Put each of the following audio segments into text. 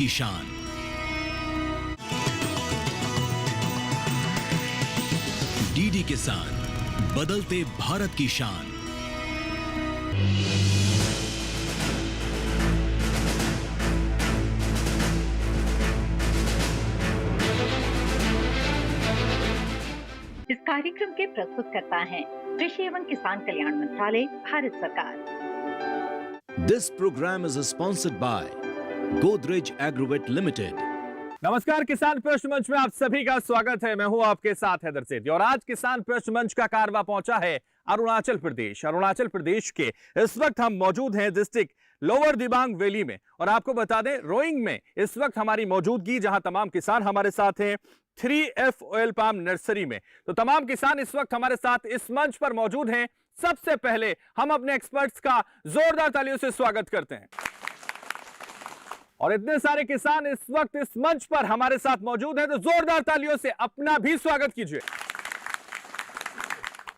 की शान। डीडी किसान, बदलते भारत की शान। इस कार्यक्रम के प्रस्तुतकर्ता हैं कृषि एवं किसान कल्याण मंत्रालय, भारत सरकार। This program is sponsored by Godrej Agrovet Limited। नमस्कार, किसान प्रश्न मंच में आप सभी का स्वागत है। मैं हूं आपके साथ हैदर सेठी और आज किसान प्रश्न मंच का कारवा पहुंचा है अरुणाचल प्रदेश। अरुणाचल प्रदेश के इस वक्त हम मौजूद हैं डिस्ट्रिक्ट लोअर दिबांग वैली में और आपको बता दें रोइंग में इस वक्त हमारी मौजूदगी, जहां तमाम किसान हमारे साथ हैं 3F ऑयल पाम नर्सरी में। तो तमाम किसान इस वक्त हमारे साथ इस मंच पर मौजूद हैं। सबसे पहले हम अपने एक्सपर्ट्स का जोरदार तालियों से स्वागत करते हैं। और इतने सारे किसान इस वक्त इस मंच पर हमारे साथ मौजूद हैं, तो जोरदार तालियों से अपना भी स्वागत कीजिए।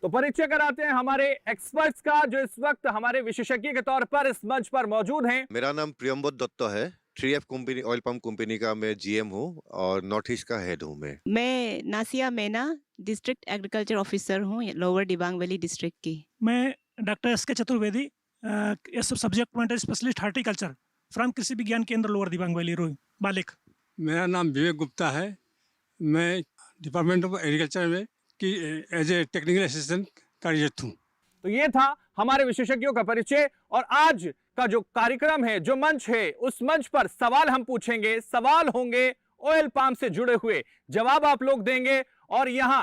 तो परिचय कराते हैं हमारे एक्सपर्ट्स का, जो इस वक्त हमारे विशेषज्ञ के तौर पर इस मंच पर मौजूद हैं। मेरा नाम प्रियंबोध दत्त है। 3F company oil pump company का मैं जीएम हूँ और नॉर्थ ईस्ट का हेड हूँ। मैं नासिया मैना, डिस्ट्रिक्ट एग्रीकल्चर ऑफिसर हूँ लोअर दिबांग वैली डिस्ट्रिक्ट की। मैं doctor S K. Chaturvedi, subject matter specialist horticulture from कृषि विज्ञान केंद्र लोअर दिबांग वैली रोइंग बालिक। मेरा नाम विवेक गुप्ता है। मैं डिपार्टमेंट ऑफ एग्रीकल्चर में की एज ए टेक्निकल असिस्टेंट कार्यरत हूँ। तो ये था हमारे विशेषज्ञों का परिचय और आज का जो कार्यक्रम है, जो मंच है, उस मंच पर सवाल हम पूछेंगे। सवाल होंगे ऑयल पाम से जुड़े हुए, जवाब आप लोग देंगे और यहां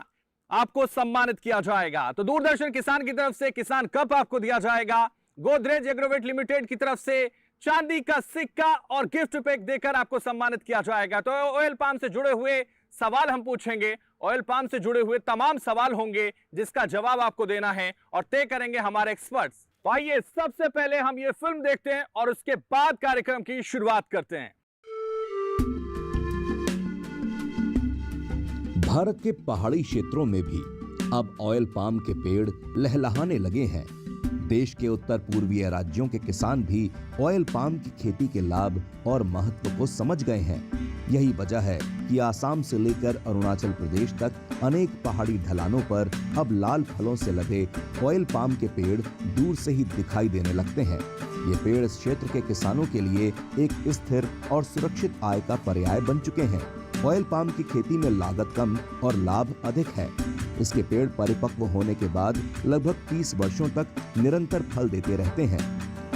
आपको सम्मानित किया जाएगा। तो दूरदर्शन किसान की तरफ से किसान कप आपको दिया जाएगा। गोदरेज एग्रोवेट लिमिटेड की तरफ से चांदी का सिक्का और गिफ्ट पैक देकर आपको सम्मानित किया जाएगा। तो ऑयल पाम से जुड़े हुए सवाल हम पूछेंगे, ऑयल पाम से जुड़े हुए तमाम सवाल होंगे जिसका जवाब आपको देना है और तय करेंगे हमारे एक्सपर्ट्स। तो आइए सबसे पहले हम ये फिल्म देखते हैं और उसके बाद कार्यक्रम की शुरुआत करते हैं। भारत के पहाड़ी क्षेत्रों में भी अब ऑयल पाम के पेड़ लहलहाने लगे हैं। देश के उत्तर पूर्वीय राज्यों के किसान भी ऑयल पाम की खेती के लाभ और महत्व को समझ गए हैं। यही वजह है कि आसाम से लेकर अरुणाचल प्रदेश तक अनेक पहाड़ी ढलानों पर अब लाल फलों से लगे ऑयल पाम के पेड़ दूर से ही दिखाई देने लगते हैं। ये पेड़ इस क्षेत्र के किसानों के लिए एक स्थिर और सुरक्षित आय का पर्याय बन चुके हैं। ऑयल पाम की खेती में लागत कम और लाभ अधिक है। इसके पेड़ परिपक्व होने के बाद लगभग 30 वर्षों तक निरंतर फल देते रहते हैं।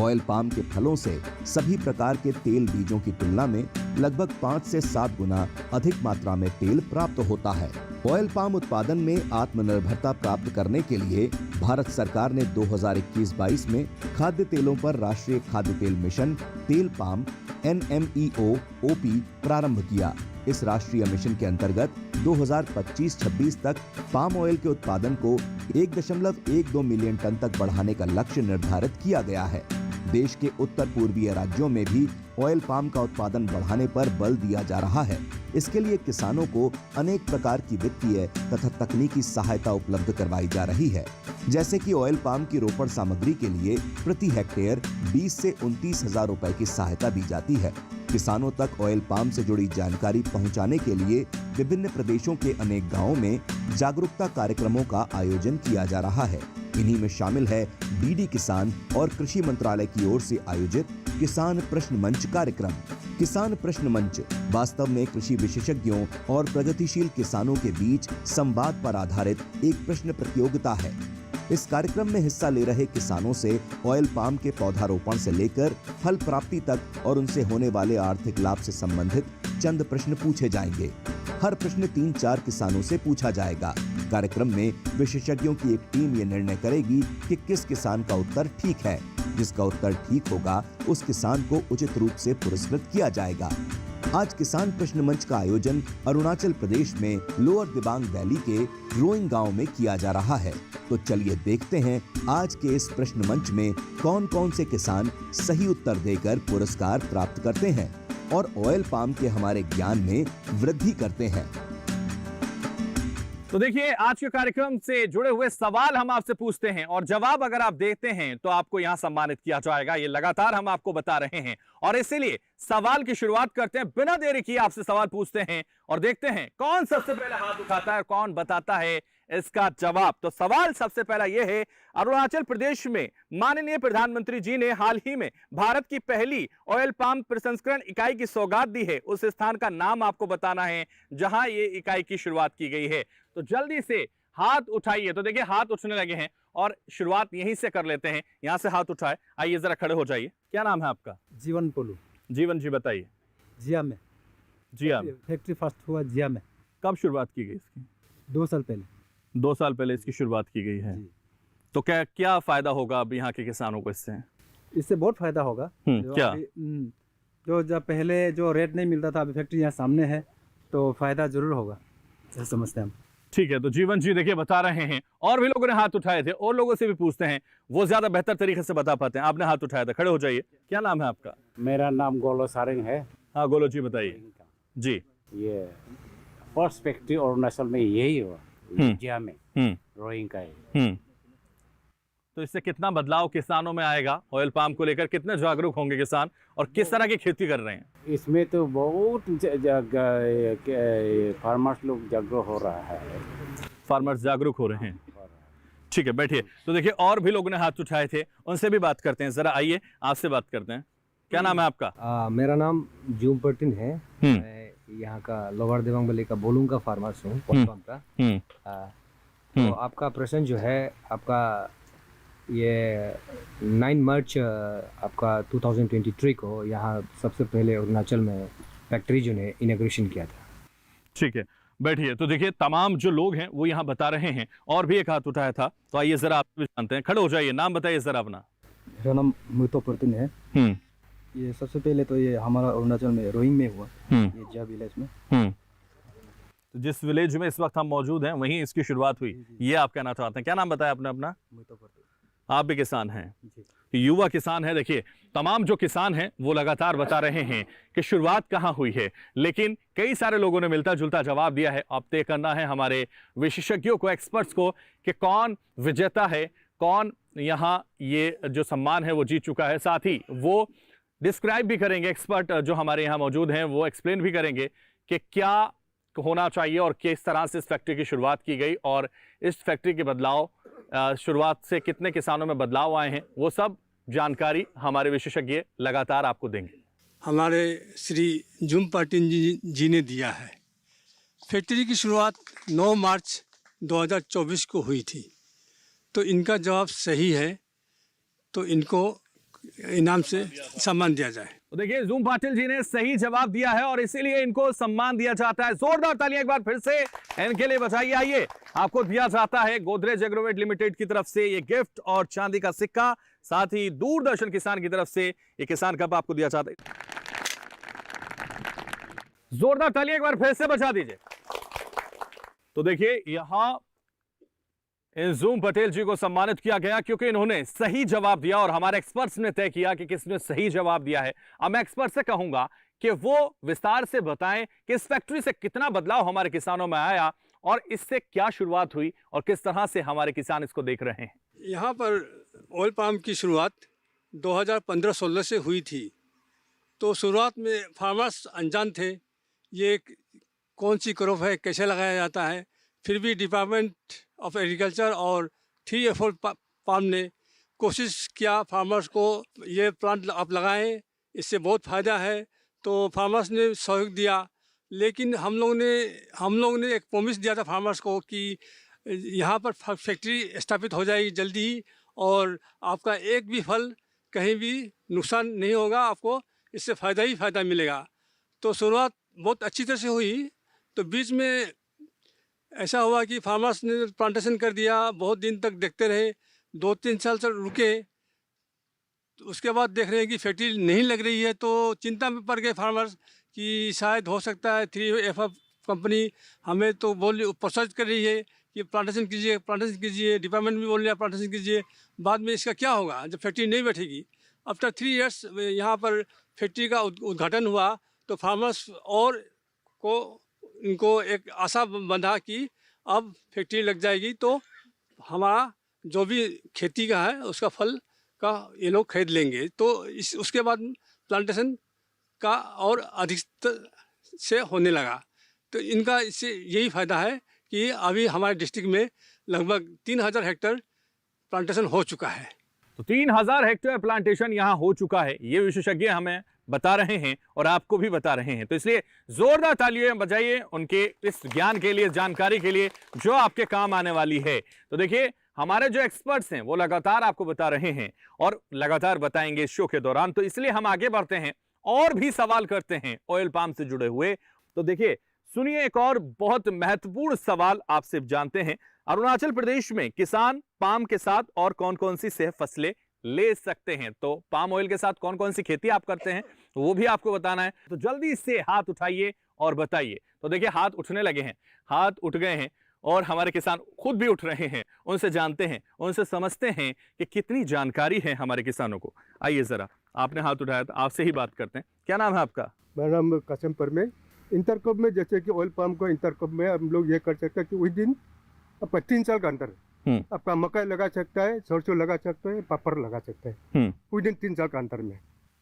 ऑयल पाम के फलों से सभी प्रकार के तेल बीजों की तुलना में लगभग 5 से 7 गुना अधिक मात्रा में तेल प्राप्त होता है। ऑयल पाम उत्पादन में आत्मनिर्भरता प्राप्त करने के लिए भारत सरकार ने 2021-22 में खाद्य तेलों पर राष्ट्रीय खाद्य तेल मिशन तेल पाम NMEO-OP प्रारंभ किया। इस राष्ट्रीय मिशन के अंतर्गत 2025-26 तक पाम ऑयल के उत्पादन को 1.12 मिलियन टन तक बढ़ाने का लक्ष्य निर्धारित किया गया है। देश के उत्तर पूर्वीय राज्यों में भी ऑयल पाम का उत्पादन बढ़ाने पर बल दिया जा रहा है। इसके लिए किसानों को अनेक प्रकार की वित्तीय तथा तकनीकी सहायता उपलब्ध करवाई जा रही है। जैसे कि ऑयल पाम की रोपण सामग्री के लिए प्रति हेक्टेयर 20 से 29 हजार रुपए की सहायता दी जाती है। किसानों तक ऑयल पाम से जुड़ी जानकारी पहुंचाने के लिए विभिन्न प्रदेशों के अनेक गांवों में जागरूकता कार्यक्रमों का आयोजन किया जा रहा है। इन्हीं में शामिल है डीडी किसान और कृषि मंत्रालय की ओर से आयोजित किसान प्रश्न मंच कार्यक्रम। किसान प्रश्न मंच वास्तव में कृषि विशेषज्ञों और प्रगतिशील किसानों के बीच संवाद पर आधारित एक प्रश्न प्रतियोगिता है। इस कार्यक्रम में हिस्सा ले रहे किसानों से ऑयल पाम के पौधारोपण से लेकर फल प्राप्ति तक और उनसे होने वाले आर्थिक लाभ से संबंधित चंद प्रश्न पूछे जाएंगे। हर प्रश्न 3-4 किसानों से पूछा जाएगा। कार्यक्रम में विशेषज्ञों की एक टीम ये निर्णय करेगी कि किस किसान का उत्तर ठीक है। जिसका उत्तर ठीक होगा उस किसान को उचित रूप से पुरस्कृत किया जाएगा। आज किसान प्रश्न मंच का आयोजन अरुणाचल प्रदेश में लोअर दिबांग वैली के रोइंग गांव में किया जा रहा है। तो चलिए देखते हैं आज के इस प्रश्न मंच में कौन कौन से किसान सही उत्तर देकर पुरस्कार प्राप्त करते हैं और ऑयल पाम के हमारे ज्ञान में वृद्धि करते हैं। तो देखिए, आज के कार्यक्रम से जुड़े हुए सवाल हम आपसे पूछते हैं और जवाब अगर आप देते हैं तो आपको यहां सम्मानित किया जाएगा। ये लगातार हम आपको बता रहे हैं और इसीलिए सवाल की शुरुआत करते हैं। बिना देरी किए आपसे सवाल पूछते हैं और देखते हैं कौन सबसे पहले हाथ उठाता है और कौन बताता है इसका जवाब। तो सवाल सबसे पहला यह है, अरुणाचल प्रदेश में माननीय प्रधानमंत्री जी ने हाल ही में भारत की पहली ऑयल पाम प्रसंस्करण इकाई की सौगात दी है। उस स्थान का नाम आपको बताना है जहां यह इकाई की शुरुआत की गई है। तो जल्दी से हाथ उठाइए। तो देखिए हाथ उठने लगे हैं और शुरुआत यहीं से कर लेते हैं। यहां से हाथ उठाए, आइए जरा खड़े हो जाइए। क्या नाम है आपका? जीवन पोलू। जीवन जी बताइए। जिया में। जिया में फैक्ट्री फर्स्ट हुआ जिया में। कब शुरुआत की गई इसकी? 2 साल पहले। 2 साल पहले इसकी शुरुआत की गई है। तो क्या क्या फायदा होगा अब यहाँ के किसानों को इससे? इससे बहुत फायदा होगा। क्या? जो जब पहले जो रेट नहीं मिलता था, अभी फैक्ट्री यहाँ सामने है तो फायदा जरूर होगा, ऐसा समझते हैं हम। ठीक है, तो जीवन जी देखिए बता रहे हैं। और भी लोगों ने हाथ उठाए थे, और लोगों से भी पूछते हैं, वो ज्यादा बेहतर तरीके से बता पाते हैं। आपने हाथ उठाया था, खड़े हो जाइए। क्या नाम है आपका? मेरा नाम गोलो सारिंग है। हाँ गोलो जी बताइए। जी, ये फर्स्ट फैक्ट्री अरुणाचल में यही हुआ, जिया में रोइंग का है। तो इससे कितना बदलाव किसानों में आएगा? ऑयल पाम को लेकर कितने जागरूक होंगे किसान और किस तरह की खेती कर रहे हैं? इसमें तो बहुत फार्मर्स लोग जागरूक हो रहा है। फार्मर्स जागरूक हो रहे हैं। ठीक है, बैठिए। तो देखिए और भी लोगों ने हाथ उठाए थे, उनसे भी बात करते हैं। जरा आइए आपसे बात करते हैं। क्या नाम है आपका? मेरा नाम जूम पर्टिन है। मैं यहाँ का लोअर दिबांग वैली का बोलूंग का फार्मर्स हूँ का। तो आपका प्रश्न जो है आपका ये 9 मार्च आपका 2023 को यहाँ सबसे पहले अरुणाचल में फैक्ट्री जो है इनॉग्रेशन किया था। ठीक है, बैठिए। तो देखिए तमाम जो लोग हैं वो यहाँ बता रहे हैं। और भी एक हाथ उठाया था, तो आइए जरा आप भी जानते हैं। खड़े हो जाइए, नाम बताइए जरा अपना। मेरा नाम मुतो पर्टिन है। ये सबसे पहले तो ये हमारा अरुणाचल में रोइंग में हुआ, ये जिया विलेज में। तो जिस विलेज में इस वक्त हम मौजूद हैं वहीं इसकी शुरुआत हुई, ये आप कहना चाहते हैं। क्या नाम बताया आपने अपना? आप भी किसान हैं, युवा किसान है। देखिए तमाम जो किसान हैं वो लगातार बता रहे हैं कि शुरुआत कहाँ हुई है, लेकिन कई सारे लोगों ने मिलता जुलता जवाब दिया है। अब तय करना है हमारे विशेषज्ञों को, एक्सपर्ट्स को, कि कौन विजेता है, कौन यहाँ ये जो सम्मान है वो जीत चुका है। साथ ही वो डिस्क्राइब भी करेंगे, एक्सपर्ट जो हमारे यहाँ मौजूद हैं वो एक्सप्लेन भी करेंगे कि क्या होना चाहिए और किस तरह से इस फैक्ट्री की शुरुआत की गई और इस फैक्ट्री के बदलाव शुरुआत से कितने किसानों में बदलाव आए हैं। वो सब जानकारी हमारे विशेषज्ञ लगातार आपको देंगे। हमारे श्री जूम पाटिन जी ने दिया है। फैक्ट्री की शुरुआत 9 मार्च 2024 को हुई थी। तो इनका जवाब सही है तो इनको इनाम से सम्मान दिया जाए। तो देखिए जूम पाटिल जी ने सही जवाब दिया है और इसीलिए इनको सम्मान दिया जाता है। जोरदार तालियां एक बार फिर से इनके लिए बजाइए। आइए, आपको दिया जाता है गोदरेज एग्रोवेट लिमिटेड की तरफ से ये गिफ्ट और चांदी का सिक्का, साथ ही दूरदर्शन किसान की तरफ से ये किसान कप आपको दिया जाता है। जोरदार तालियां एक बार फिर से बजा दीजिए। तो देखिए यहां जूम पटेल जी को सम्मानित किया गया क्योंकि इन्होंने सही जवाब दिया और हमारे एक्सपर्ट्स ने तय किया कि किसने सही जवाब दिया है। अब मैं एक्सपर्ट से कहूंगा कि वो विस्तार से बताएं कि इस फैक्ट्री से कितना बदलाव हमारे किसानों में आया और इससे क्या शुरुआत हुई और किस तरह से हमारे किसान इसको देख रहे हैं। यहाँ पर ऑयल पाम की शुरुआत 2015-16 से हुई थी। तो शुरुआत में फार्मर्स अनजान थे, ये कौन सी क्रॉप है, कैसे लगाया जाता है। फिर भी डिपार्टमेंट ऑफ एग्रीकल्चर और 3F पाम ने कोशिश किया फार्मर्स को, ये प्लांट आप लगाएं, इससे बहुत फ़ायदा है। तो फार्मर्स ने सहयोग दिया। लेकिन हम लोग ने एक प्रॉमिस दिया था फार्मर्स को कि यहाँ पर फैक्ट्री स्थापित हो जाएगी जल्दी ही और आपका एक भी फल कहीं भी नुकसान नहीं होगा, आपको इससे फ़ायदा ही फ़ायदा मिलेगा। तो शुरुआत बहुत अच्छी तरह से हुई। तो बीच में ऐसा हुआ कि फार्मर्स ने प्लांटेशन कर दिया, बहुत दिन तक देखते रहे, 2-3 साल तक रुके। तो उसके बाद देख रहे हैं कि फैक्ट्री नहीं लग रही है, तो चिंता में पड़ गए फार्मर्स कि शायद हो सकता है 3F कंपनी हमें तो प्रोत्साहित कर रही है कि प्लांटेशन कीजिए। डिपार्टमेंट भी बोल रहा है प्लांटेशन कीजिए। बाद में इसका क्या होगा जब फैक्ट्री नहीं बैठेगी। आफ्टर 3 इयर्स यहाँ पर फैक्ट्री का उद्घाटन हुआ तो फार्मर्स और को इनको एक आशा बंधा कि अब फैक्ट्री लग जाएगी तो हमारा जो भी खेती का है उसका फल का ये लोग खरीद लेंगे। तो उसके बाद प्लांटेशन का और अधिक से होने लगा। तो इनका इससे यही फ़ायदा है कि अभी हमारे डिस्ट्रिक्ट में लगभग 3000 हेक्टेयर प्लांटेशन हो चुका है। तो 3000 हेक्टेयर प्लांटेशन यहाँ हो चुका है, ये विशेषज्ञ हमें बता रहे हैं और आपको भी बता रहे हैं। तो इसलिए जोरदार तालियां बजाइए उनके इस ज्ञान के लिए, जानकारी के लिए जो आपके काम आने वाली है। तो देखिए हमारे जो एक्सपर्ट्स हैं वो लगातार आपको बता रहे हैं और लगातार बताएंगे इस शो के दौरान। तो इसलिए हम आगे बढ़ते हैं और भी सवाल करते हैं ऑयल पाम से जुड़े हुए। तो देखिए सुनिए, एक और बहुत महत्वपूर्ण सवाल आपसे जानते हैं। अरुणाचल प्रदेश में किसान पाम के साथ और कौन कौन सी सह फसलें ले सकते हैं? तो पाम ऑयल के साथ कौन कौन सी खेती आप करते हैं वो भी आपको बताना है। तो जल्दी से हाथ उठाइए और बताइए। तो देखिए हाथ उठने लगे हैं, हाथ उठ गए हैं और हमारे किसान खुद भी उठ रहे हैं। उनसे जानते हैं, उनसे समझते हैं कि कितनी जानकारी है हमारे किसानों को। आइए जरा, आपने हाथ उठाया तो आपसे ही बात करते हैं। क्या नाम है आपका? मेरा नाम कासमपुर में इंटरक्रॉप में, जैसे कि ऑयल पाम को इंटरक्रॉप में हम लोग ये कर सकते हैं कि विद इन आपका 3 साल का अंतर आपका मकई लगा सकता है, सरसों लगा सकते हैं, पापड़ लगा सकते हैं विद इन 3 साल का अंतर में।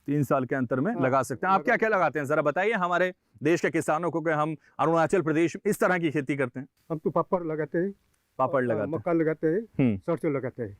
3 साल के अंतर में लगा सकते हैं। आप क्या क्या लगाते हैं जरा बताइए हमारे देश के किसानों को कि हम अरुणाचल प्रदेश में इस तरह की खेती करते हैं। हम तो पापड़ लगाते हैं, पापड़ लगाते हैं, मक्का लगाते हैं, सरसों लगाते हैं,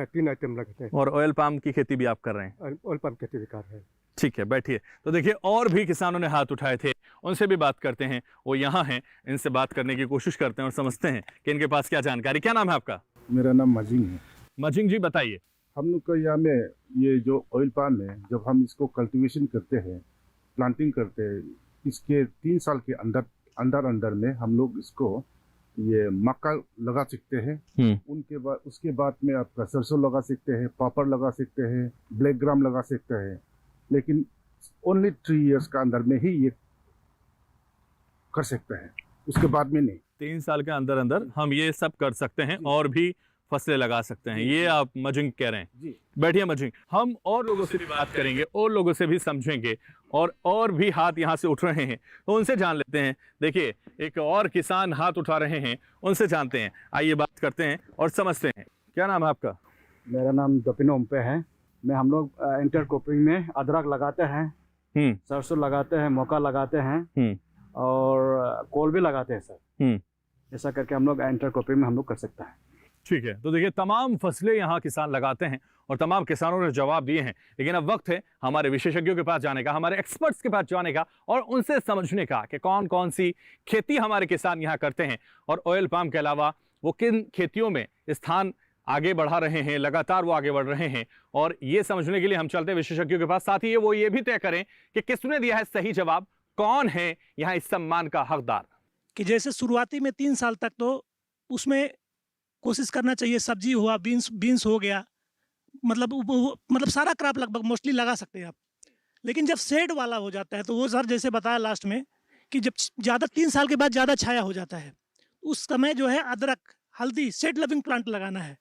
3 आइटम लगाते हैं। और ऑयल पाम की खेती भी आप कर रहे हैं? ऑयल पाम खेती भी कर रहे हैं। ठीक है, बैठिए। तो देखिए और भी किसानों ने हाथ उठाए थे, उनसे भी बात करते हैं। वो यहाँ हैं, इनसे बात करने की कोशिश करते हैं और समझते हैं कि इनके पास क्या जानकारी। क्या नाम है आपका? मेरा नाम मजिंग है। मजिंग जी बताइए। हम लोग का यहाँ में ये जो ऑयल पाम है, जब हम इसको कल्टीवेशन करते हैं, प्लांटिंग करते हैं, इसके 3 साल के अंदर में हम लोग इसको ये मक्का लगा सकते हैं। उसके बाद में आपका सरसों लगा सकते हैं, पापड़ लगा सकते हैं, ब्लैक ग्राम लगा सकते हैं। लेकिन ओनली 3 इयर्स का अंदर में ही ये कर सकते हैं, उसके बाद में नहीं। 3 साल के अंदर हम ये सब कर सकते हैं और भी फसलें लगा सकते हैं, ये आप मजिंग कह रहे हैं। बैठिए मजिंग, हम और लोगों से भी बात करेंगे और लोगों से भी समझेंगे और भी हाथ यहाँ से उठ रहे हैं तो उनसे जान लेते हैं। देखिए एक और किसान हाथ उठा रहे हैं, उनसे जानते हैं। आइए बात करते हैं और समझते हैं। क्या नाम है आपका? मेरा नाम दपिनो उम्पे है। हम लोग इंटरक्रॉपिंग में अदरक लगाते हैं, सरसों लगाते हैं, मक्का लगाते हैं और कोल भी लगाते हैं सर। ऐसा करके हम लोग इंटरक्रॉपिंग में हम लोग कर सकते हैं। ठीक है, तो देखिए तमाम फसलें यहाँ किसान लगाते हैं और तमाम किसानों ने जवाब दिए हैं। लेकिन अब वक्त है हमारे विशेषज्ञों के पास जाने का, हमारे एक्सपर्ट्स के पास जाने का और उनसे समझने का कि कौन कौन सी खेती हमारे किसान यहाँ करते हैं और ऑयल पाम के अलावा वो किन खेतियों में स्थान आगे बढ़ा रहे हैं, लगातार वो आगे बढ़ रहे हैं। और ये समझने के लिए हम चलते हैं विशेषज्ञों के पास। साथ ही वो ये भी तय करें कि किसने दिया है सही जवाब, कौन है यहाँ इस सम्मान का हकदार। कि जैसे शुरुआती में 3 साल तक तो उसमें कोशिश करना चाहिए, सब्जी हुआ, बीन्स हो गया, मतलब सारा क्रॉप लगभग मोस्टली लगा सकते हैं आप। लेकिन जब शेड वाला हो जाता है तो वो सर जैसे बताया लास्ट में कि जब ज़्यादा 3 साल के बाद ज़्यादा छाया हो जाता है, उस समय जो है अदरक, हल्दी, शेड लविंग प्लांट लगाना है।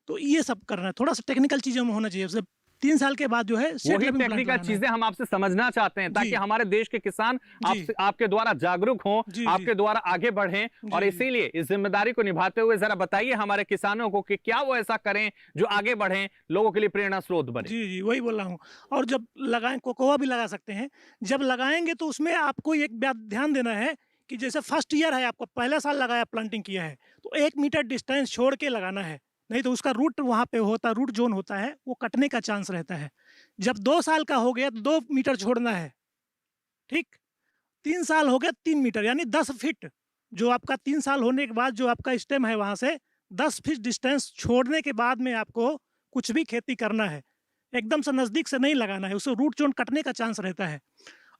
तो ये सब करना है, थोड़ा सा टेक्निकल चीज़ों में होना चाहिए। 3 साल के बाद जो है वही टेक्निकल चीजें हम आपसे समझना चाहते हैं ताकि हमारे देश के किसान आपके द्वारा जागरूक हों, आपके द्वारा आगे बढ़ें। और इसीलिए इस जिम्मेदारी को निभाते हुए जरा बताइए हमारे किसानों को कि क्या वो ऐसा करें जो आगे बढ़ें, लोगों के लिए प्रेरणा स्रोत बने। जी वही बोल रहा हूँ। और जब लगाएं, कोकोआ भी लगा सकते हैं। जब लगाएंगे तो उसमें आपको एक बात ध्यान देना है कि जैसे फर्स्ट ईयर है, आपको पहला साल लगाया, प्लांटिंग किया है, तो 1 मीटर डिस्टेंस छोड़ के लगाना है, नहीं तो उसका रूट वहाँ पे होता, रूट जोन होता है, वो कटने का चांस रहता है। जब 2 साल का हो गया तो 2 मीटर छोड़ना है, ठीक। 3 साल हो गया 3 मीटर, यानी 10 फीट जो आपका 3 साल होने के बाद जो आपका स्टेम है वहाँ से 10 फीट डिस्टेंस छोड़ने के बाद में आपको कुछ भी खेती करना है। एकदम से नज़दीक से नहीं लगाना है, उससे रूट जोन कटने का चांस रहता है।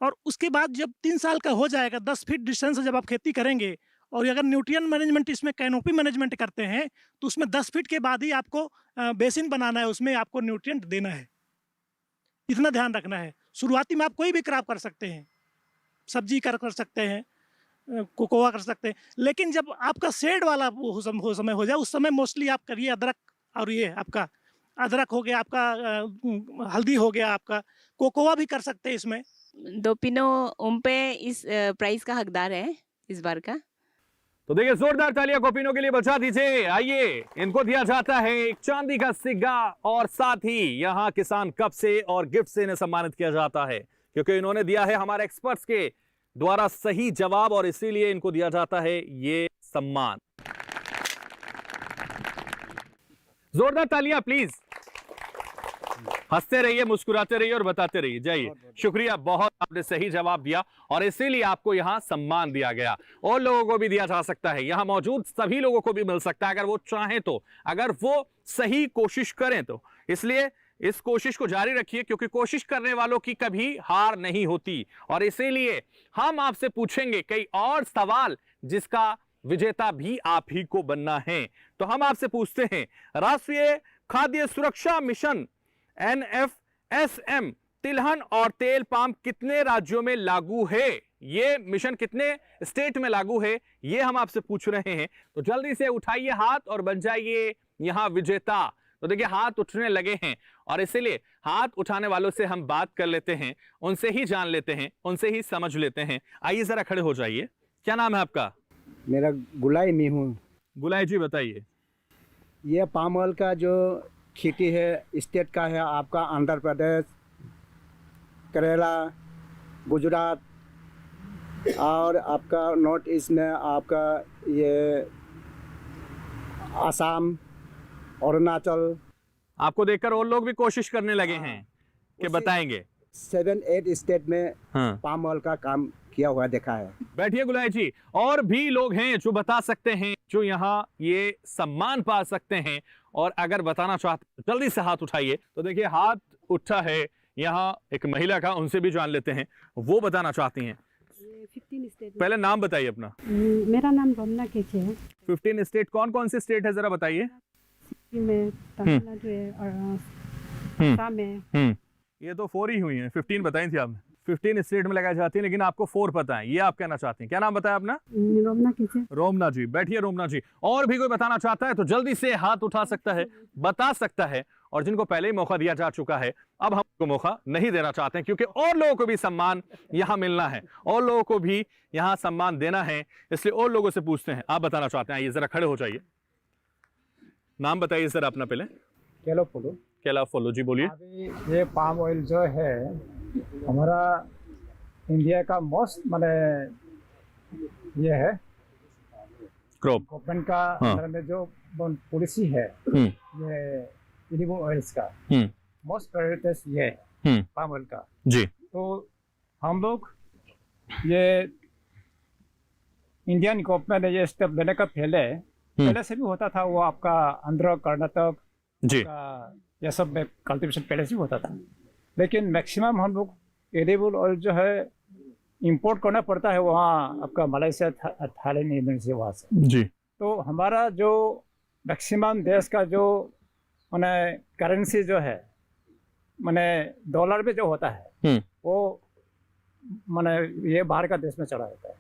और उसके बाद जब 3 साल का हो जाएगा, 10 फीट डिस्टेंस से जब आप खेती करेंगे और अगर न्यूट्रिएंट मैनेजमेंट इसमें कैनोपी मैनेजमेंट करते हैं तो उसमें 10 फीट के बाद ही आपको बेसिन बनाना है, उसमें आपको न्यूट्रिएंट देना है। इतना ध्यान रखना है। शुरुआती में आप कोई भी क्रॉप कर सकते हैं, सब्जी कर सकते हैं, कोकोआ कर सकते हैं, लेकिन जब आपका शेड वाला वो समय हो जाए उस समय मोस्टली आप करिए अदरक। और ये आपका अदरक हो गया, आपका हल्दी हो गया, आपका कोकोआ भी कर सकते हैं इसमें। दोपिनो उम्पे इस प्राइज का हकदार है इस बार का। तो देखिए जोरदार तालियां कोपिनो के लिए बजा दीजिए। आइए, इनको दिया जाता है एक चांदी का सिक्का और साथ ही यहाँ किसान कप से और गिफ्ट से इन्हें सम्मानित किया जाता है। क्योंकि इन्होंने दिया है हमारे एक्सपर्ट्स के द्वारा सही जवाब और इसीलिए इनको दिया जाता है ये सम्मान। जोरदार तालियां प्लीज। हंसते रहिए, मुस्कुराते रहिए और बताते रहिए। जाइए, शुक्रिया, बहुत आपने सही जवाब दिया और इसीलिए आपको यहां सम्मान दिया गया। और लोगों को भी दिया जा सकता है, यहां मौजूद सभी लोगों को भी मिल सकता है अगर वो चाहें तो, अगर वो सही कोशिश करें तो। इसलिए इस कोशिश को जारी रखिए क्योंकि कोशिश करने वालों की कभी हार नहीं होती। और इसीलिए हम आपसे पूछेंगे कई और सवाल जिसका विजेता भी आप ही को बनना है। तो हम आपसे पूछते हैं, राष्ट्रीय खाद्य सुरक्षा मिशन NFSM तिलहन और तेल पाम कितने राज्यों में लागू है? ये मिशन कितने स्टेट में लागू है, ये हम आपसे पूछ रहे हैं। तो जल्दी से उठाइए हाथ और बन जाइए यहां विजेता। तो देखिए हाथ उठने लगे हैं और इसीलिए हाथ उठाने वालों से हम बात कर लेते हैं, उनसे ही जान लेते हैं, उनसे ही समझ लेते हैं। आइए जरा खड़े हो जाइए। क्या नाम है आपका? मेरा गुलाई मी हूँ। गुलाई जी बताइए। ये पाम ऑयल का जो खेती है स्टेट का है आपका आंध्र प्रदेश, केरला, गुजरात और आपका नॉर्थ ईस्ट में आपका ये आसाम, अरुणाचल। आपको देखकर और लोग भी कोशिश करने लगे हैं कि बताएंगे। 7-8 स्टेट में पाम ऑयल का काम किया हुआ देखा है। बैठिए गुलाई जी। और भी लोग हैं जो बता सकते हैं, जो यहाँ ये सम्मान पा सकते हैं और अगर बताना चाहते हैं जल्दी से हाथ उठाइए। तो देखिए हाथ उठा है यहाँ एक महिला का, उनसे भी जान लेते हैं, वो बताना चाहती हैं। 15 स्टेट। पहले नाम बताइए अपना। मेरा नाम रोमना केचे है। 15 स्टेट कौन कौन से स्टेट है जरा बताइए। में तमिलनाडु है और असम है। ये तो 4 ही हुई हैं, 15 बताई थी आपने। 15 स्टेट में लगाई जाती है लेकिन आपको 4 पता है, ये आप कहना चाहते हैं। क्या नाम बताया अपना? रोमना केचे। रोमना जी, बैठिए रोमना जी। और भी कोई बताना चाहता है तो जल्दी से हाथ उठा सकता है, बता सकता है। और जिनको पहले ही मौका दिया जा चुका है अब हमको मौका नहीं देना चाहते हैं क्योंकि और लोगों को भी सम्मान यहाँ मिलना है, और लोगों को भी यहाँ सम्मान देना है, इसलिए और लोगों से पूछते हैं। आप बताना चाहते हैं, आइए जरा खड़े हो जाइए। नाम बताइए सर अपना पहले। कैलाफोलो जी, बोलिए। ये पाम ऑयल जो है हमारा इंडिया का मोस्ट माने ये है क्रॉप गवर्नमेंट का अंदर में जो पॉलिसी है ये एडिबल ऑयल्स का मोस्ट प्रायोरिटी ये है पाम ऑयल का जी। तो हम लोग ये इंडियन गवर्नमेंट ने ये स्टेप लेने का पहले से भी होता था, वो आपका आंध्र, कर्नाटक जी ये सब में कल्टीवेशन पहले से भी होता था। लेकिन मैक्सिमम हम लोग एडिबल ऑयल जो है इंपोर्ट करना पड़ता है वहाँ आपका मलेशिया, थाईलैंड, इंडोनेशिया वहाँ से जी। तो हमारा जो मैक्सिमम देश का जो माने करेंसी जो है माने डॉलर में जो होता है वो माने ये बाहर का देश में चला जाता है।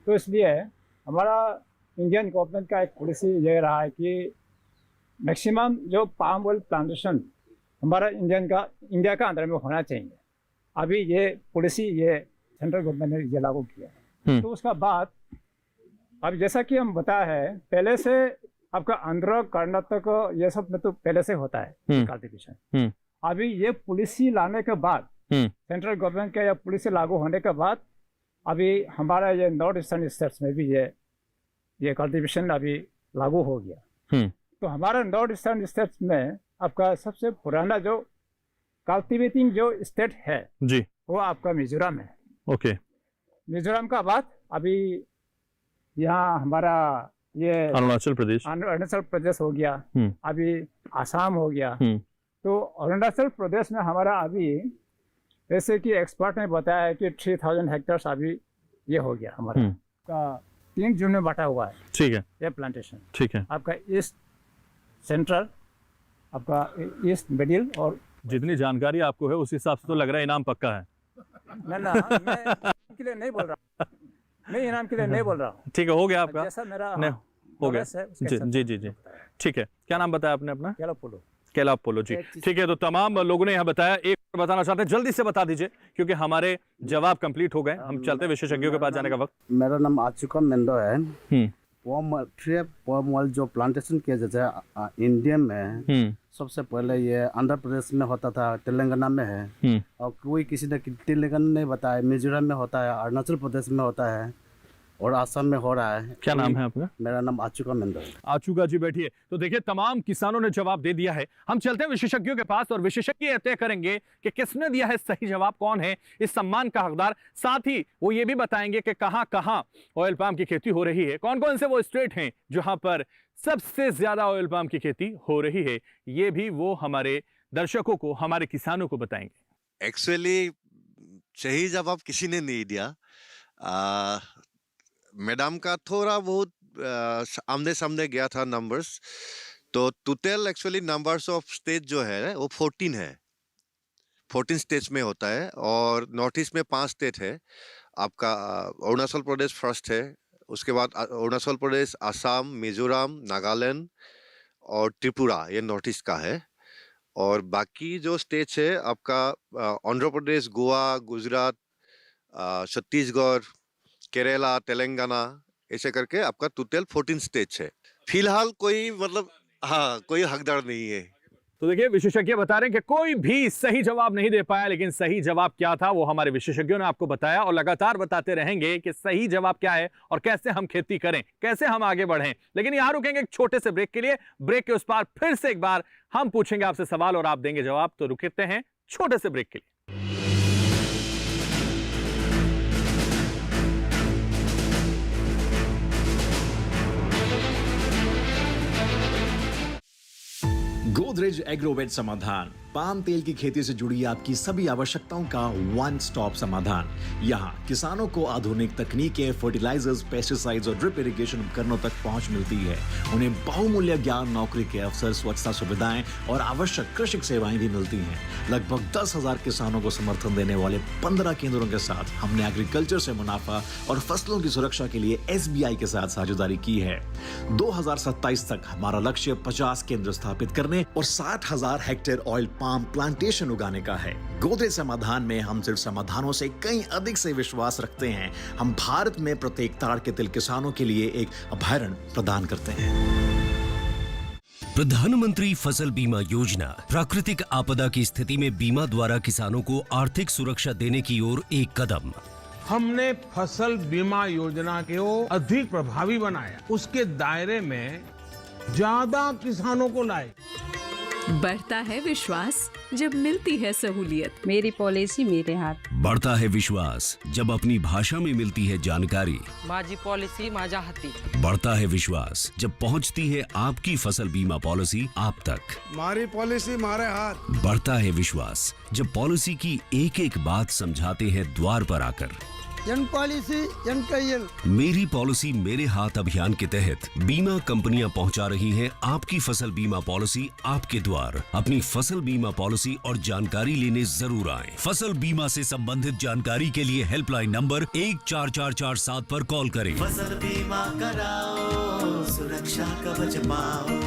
तो इसलिए हमारा इंडियन गवर्नमेंट का एक पॉलिसी ये रहा है कि मैक्सिमम जो पाम ऑयल प्लांटेशन हमारा इंडिया का अंदर में होना चाहिए। अभी ये पॉलिसी ये सेंट्रल गवर्नमेंट ने ये लागू किया। तो उसका बाद अब जैसा कि हम बताया है पहले से आपका आंध्र, कर्नाटक ये सब में तो पहले से होता है कल्टीवेशन। अभी ये पॉलिसी लाने के बाद सेंट्रल गवर्नमेंट का यह पॉलिसी लागू होने के बाद अभी हमारा ये नॉर्थ ईस्टर्न स्टेट्स में भी ये कल्टीवेशन अभी लागू हो गया। तो हमारा नॉर्थ ईस्टर्न स्टेट्स में आपका सबसे पुराना जो कल्टीवेटिंग जो स्टेट है जी वो आपका मिजोरम है। ओके। मिजोरम का बाद अभी यहाँ हमारा ये अरुणाचल प्रदेश हो गया, अभी आसाम हो गया। तो अरुणाचल प्रदेश में हमारा अभी जैसे कि एक्सपर्ट ने बताया है कि 3000 हेक्टेयर्स अभी ये हो गया हमारा का 3 जून में बांटा हुआ है। ठीक है, ये प्लांटेशन ठीक है। आपका ईस्ट, सेंट्रल, आपका ईस्ट, मिडिल और जितनी जानकारी आपको है उस हिसाब से तो लग रहा है इनाम पक्का है। ना मैं इनाम के लिए नहीं बोल रहा, मैं इनाम के लिए नहीं बोल रहा। ठीक है, हो गया आपका, जैसा मेरा हो गया जी जी जी। ठीक है, क्या नाम बताया आपने अपना? कैलापोलो जी। ठीक है, तो तमाम लोगों ने यहाँ बताया। एक और बताना चाहते हैं, जल्दी से बता दीजिए क्योंकि हमारे जवाब कंप्लीट हो गए, हम चलते विशेषज्ञों के पास जाने का वक्त। मेरा नाम आचुका मेंदो है। पाम ऑयल जो प्लांटेशन किया जाता है इंडिया में, सबसे पहले ये आंध्र प्रदेश में होता था, तेलंगाना में है, और कोई किसी ने तेलंगाना नहीं बताया, मिजोरम में होता है, अरुणाचल प्रदेश में होता है और असम में हो रहा है। क्या नाम है आपका? मेरा नाम आचुका मेंदर। आचुका जी बैठिए। तो देखिए तमाम किसानों ने जवाब दे दिया है। हम चलते हैं विशेषज्ञों के पास और विशेषज्ञ यह तय करेंगे कि किसने दिया है सही जवाब, कौन है इस सम्मान का हकदार। साथ ही वो ये भी बताएंगे कि कहां कहां ऑयल पाम की खेती हो रही है, कौन कौन से वो स्टेट हैं जहां पर सबसे ज्यादा ऑयल पाम की खेती हो रही है। ये भी वो हमारे दर्शकों को, हमारे किसानों को बताएंगे। एक्चुअली सही जवाब किसी ने नहीं दिया। मैडम का थोड़ा बहुत आमने सामने गया था नंबर्स, तो total actually numbers of state जो है वो 14 है, 14 स्टेट्स में होता है, और नॉर्थ ईस्ट में 5 स्टेट है। आपका अरुणाचल प्रदेश फर्स्ट है, उसके बाद अरुणाचल प्रदेश, असम, मिजोरम, नागालैंड और त्रिपुरा, ये नॉर्थ ईस्ट का है। और बाकी जो स्टेट्स है आपका आंध्र प्रदेश, गोवा, गुजरात, छत्तीसगढ़, केरला, तेलंगाना, ऐसे करके आपका टोटल 14 स्टेट्स है। फिलहाल कोई मतलब कोई हकदार नहीं है। तो देखिए विशेषज्ञ बता रहे हैं कि कोई भी सही जवाब नहीं दे पाया, लेकिन सही जवाब क्या था वो हमारे विशेषज्ञों ने आपको बताया और लगातार बताते रहेंगे कि सही जवाब क्या है और कैसे हम खेती करें, कैसे हम आगे बढ़ें। लेकिन यहां रुकेंगे एक छोटे से ब्रेक के लिए। ब्रेक के उस पार फिर से एक बार हम पूछेंगे आपसे सवाल और आप देंगे जवाब। तो रुकते हैं छोटे से ब्रेक के लिए। गोदरेज एग्रोवेट समाधान पाम तेल की खेती से जुड़ी आपकी सभी आवश्यकताओं का वन स्टॉप समाधान। यहाँ किसानों को आधुनिक तकनीकें, फर्टिलाइजर्स, पेस्टिसाइड्स और ड्रिप इरिगेशन उपकरणों तक पहुंच मिलती है। उन्हें बहुमूल्य ज्ञान, नौकरी के अवसर, स्वच्छता सुविधाएं और आवश्यक कृषि सेवाएं भी मिलती हैं। लगभग 10,000 किसानों को समर्थन देने वाले 15 केंद्रों के साथ हमने एग्रीकल्चर से मुनाफा और फसलों की सुरक्षा के लिए SBI के साथ साझेदारी की है। 2027 तक हमारा लक्ष्य 50 केंद्र स्थापित करने और 60,000 हेक्टेयर ऑयल पाम प्लांटेशन उगाने का है। गोदरेज समाधान में हम सिर्फ समाधानों से कहीं अधिक से विश्वास रखते हैं। हम भारत में प्रत्येक ताड़ के तिल किसानों के लिए एक अभयारण्य प्रदान करते हैं। प्रधानमंत्री फसल बीमा योजना प्राकृतिक आपदा की स्थिति में बीमा द्वारा किसानों को आर्थिक सुरक्षा देने की ओर एक कदम। हमने फसल बीमा योजना को अधिक प्रभावी बनाया, उसके दायरे में ज्यादा किसानों को लाए। बढ़ता है विश्वास जब मिलती है सहूलियत। मेरी पॉलिसी मेरे हाथ। बढ़ता है विश्वास जब अपनी भाषा में मिलती है जानकारी। माझी पॉलिसी माझ्या हाती। बढ़ता है विश्वास जब पहुंचती है आपकी फसल बीमा पॉलिसी आप तक। हमारी पॉलिसी हमारे हाथ। बढ़ता है विश्वास जब पॉलिसी की एक एक बात समझाते हैं द्वार पर आकर। जन पॉलिसी जन कहियल। मेरी पॉलिसी मेरे हाथ अभियान के तहत बीमा कंपनियां पहुंचा रही हैं आपकी फसल बीमा पॉलिसी आपके द्वार। अपनी फसल बीमा पॉलिसी और जानकारी लेने जरूर आएं। फसल बीमा से संबंधित जानकारी के लिए हेल्पलाइन नंबर 14447 पर कॉल करें। फसल बीमा कराओ, सुरक्षा कवच पाओ।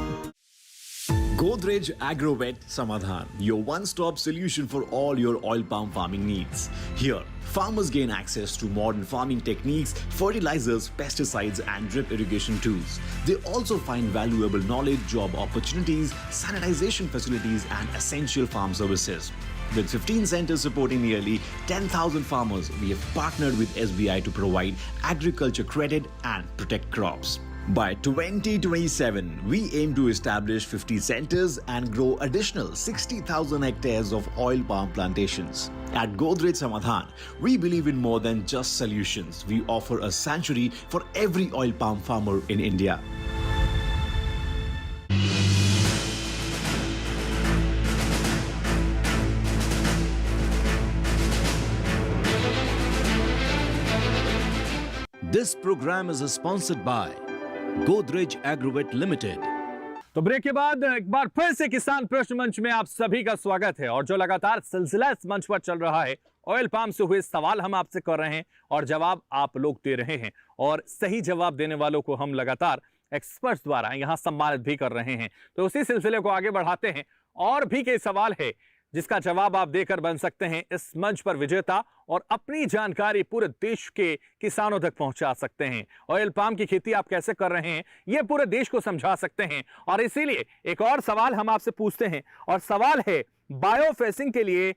Godrej Agrovet Samadhan, your one-stop solution for all your oil palm farming needs. Here, farmers gain access to modern farming techniques, fertilizers, pesticides, and drip irrigation tools. They also find valuable knowledge, job opportunities, sanitization facilities, and essential farm services. With 15 centers supporting nearly 10,000 farmers, we have partnered with SBI to provide agriculture credit and protect crops. By 2027, we aim to establish 50 centers and grow additional 60,000 hectares of oil palm plantations. At Godrej Samadhan, we believe in more than just solutions. We offer a sanctuary for every oil palm farmer in India. This program is sponsored by Godrej Agrovet Limited. तो break के बाद एक बार फिर से किसान प्रश्न मंच में आप सभी का स्वागत है। और जो लगातार सिलसिला इस मंच पर चल रहा है, ऑयल पाम से हुए सवाल हम आपसे कर रहे हैं और जवाब आप लोग दे रहे हैं, और सही जवाब देने वालों को हम लगातार एक्सपर्ट्स द्वारा यहां सम्मानित भी कर रहे हैं। तो उसी सिलसिले को आगे बढ़ाते हैं। और भी कई सवाल है जिसका जवाब आप देकर बन सकते हैं इस मंच पर विजेता और अपनी जानकारी पूरे देश के किसानों तक पहुंचा सकते हैं। ऑयल पाम की खेती आप कैसे कर रहे हैं यह पूरे देश को समझा सकते हैं। और इसीलिए एक और सवाल हम आपसे पूछते हैं, और सवाल है बायोफेंसिंग के लिए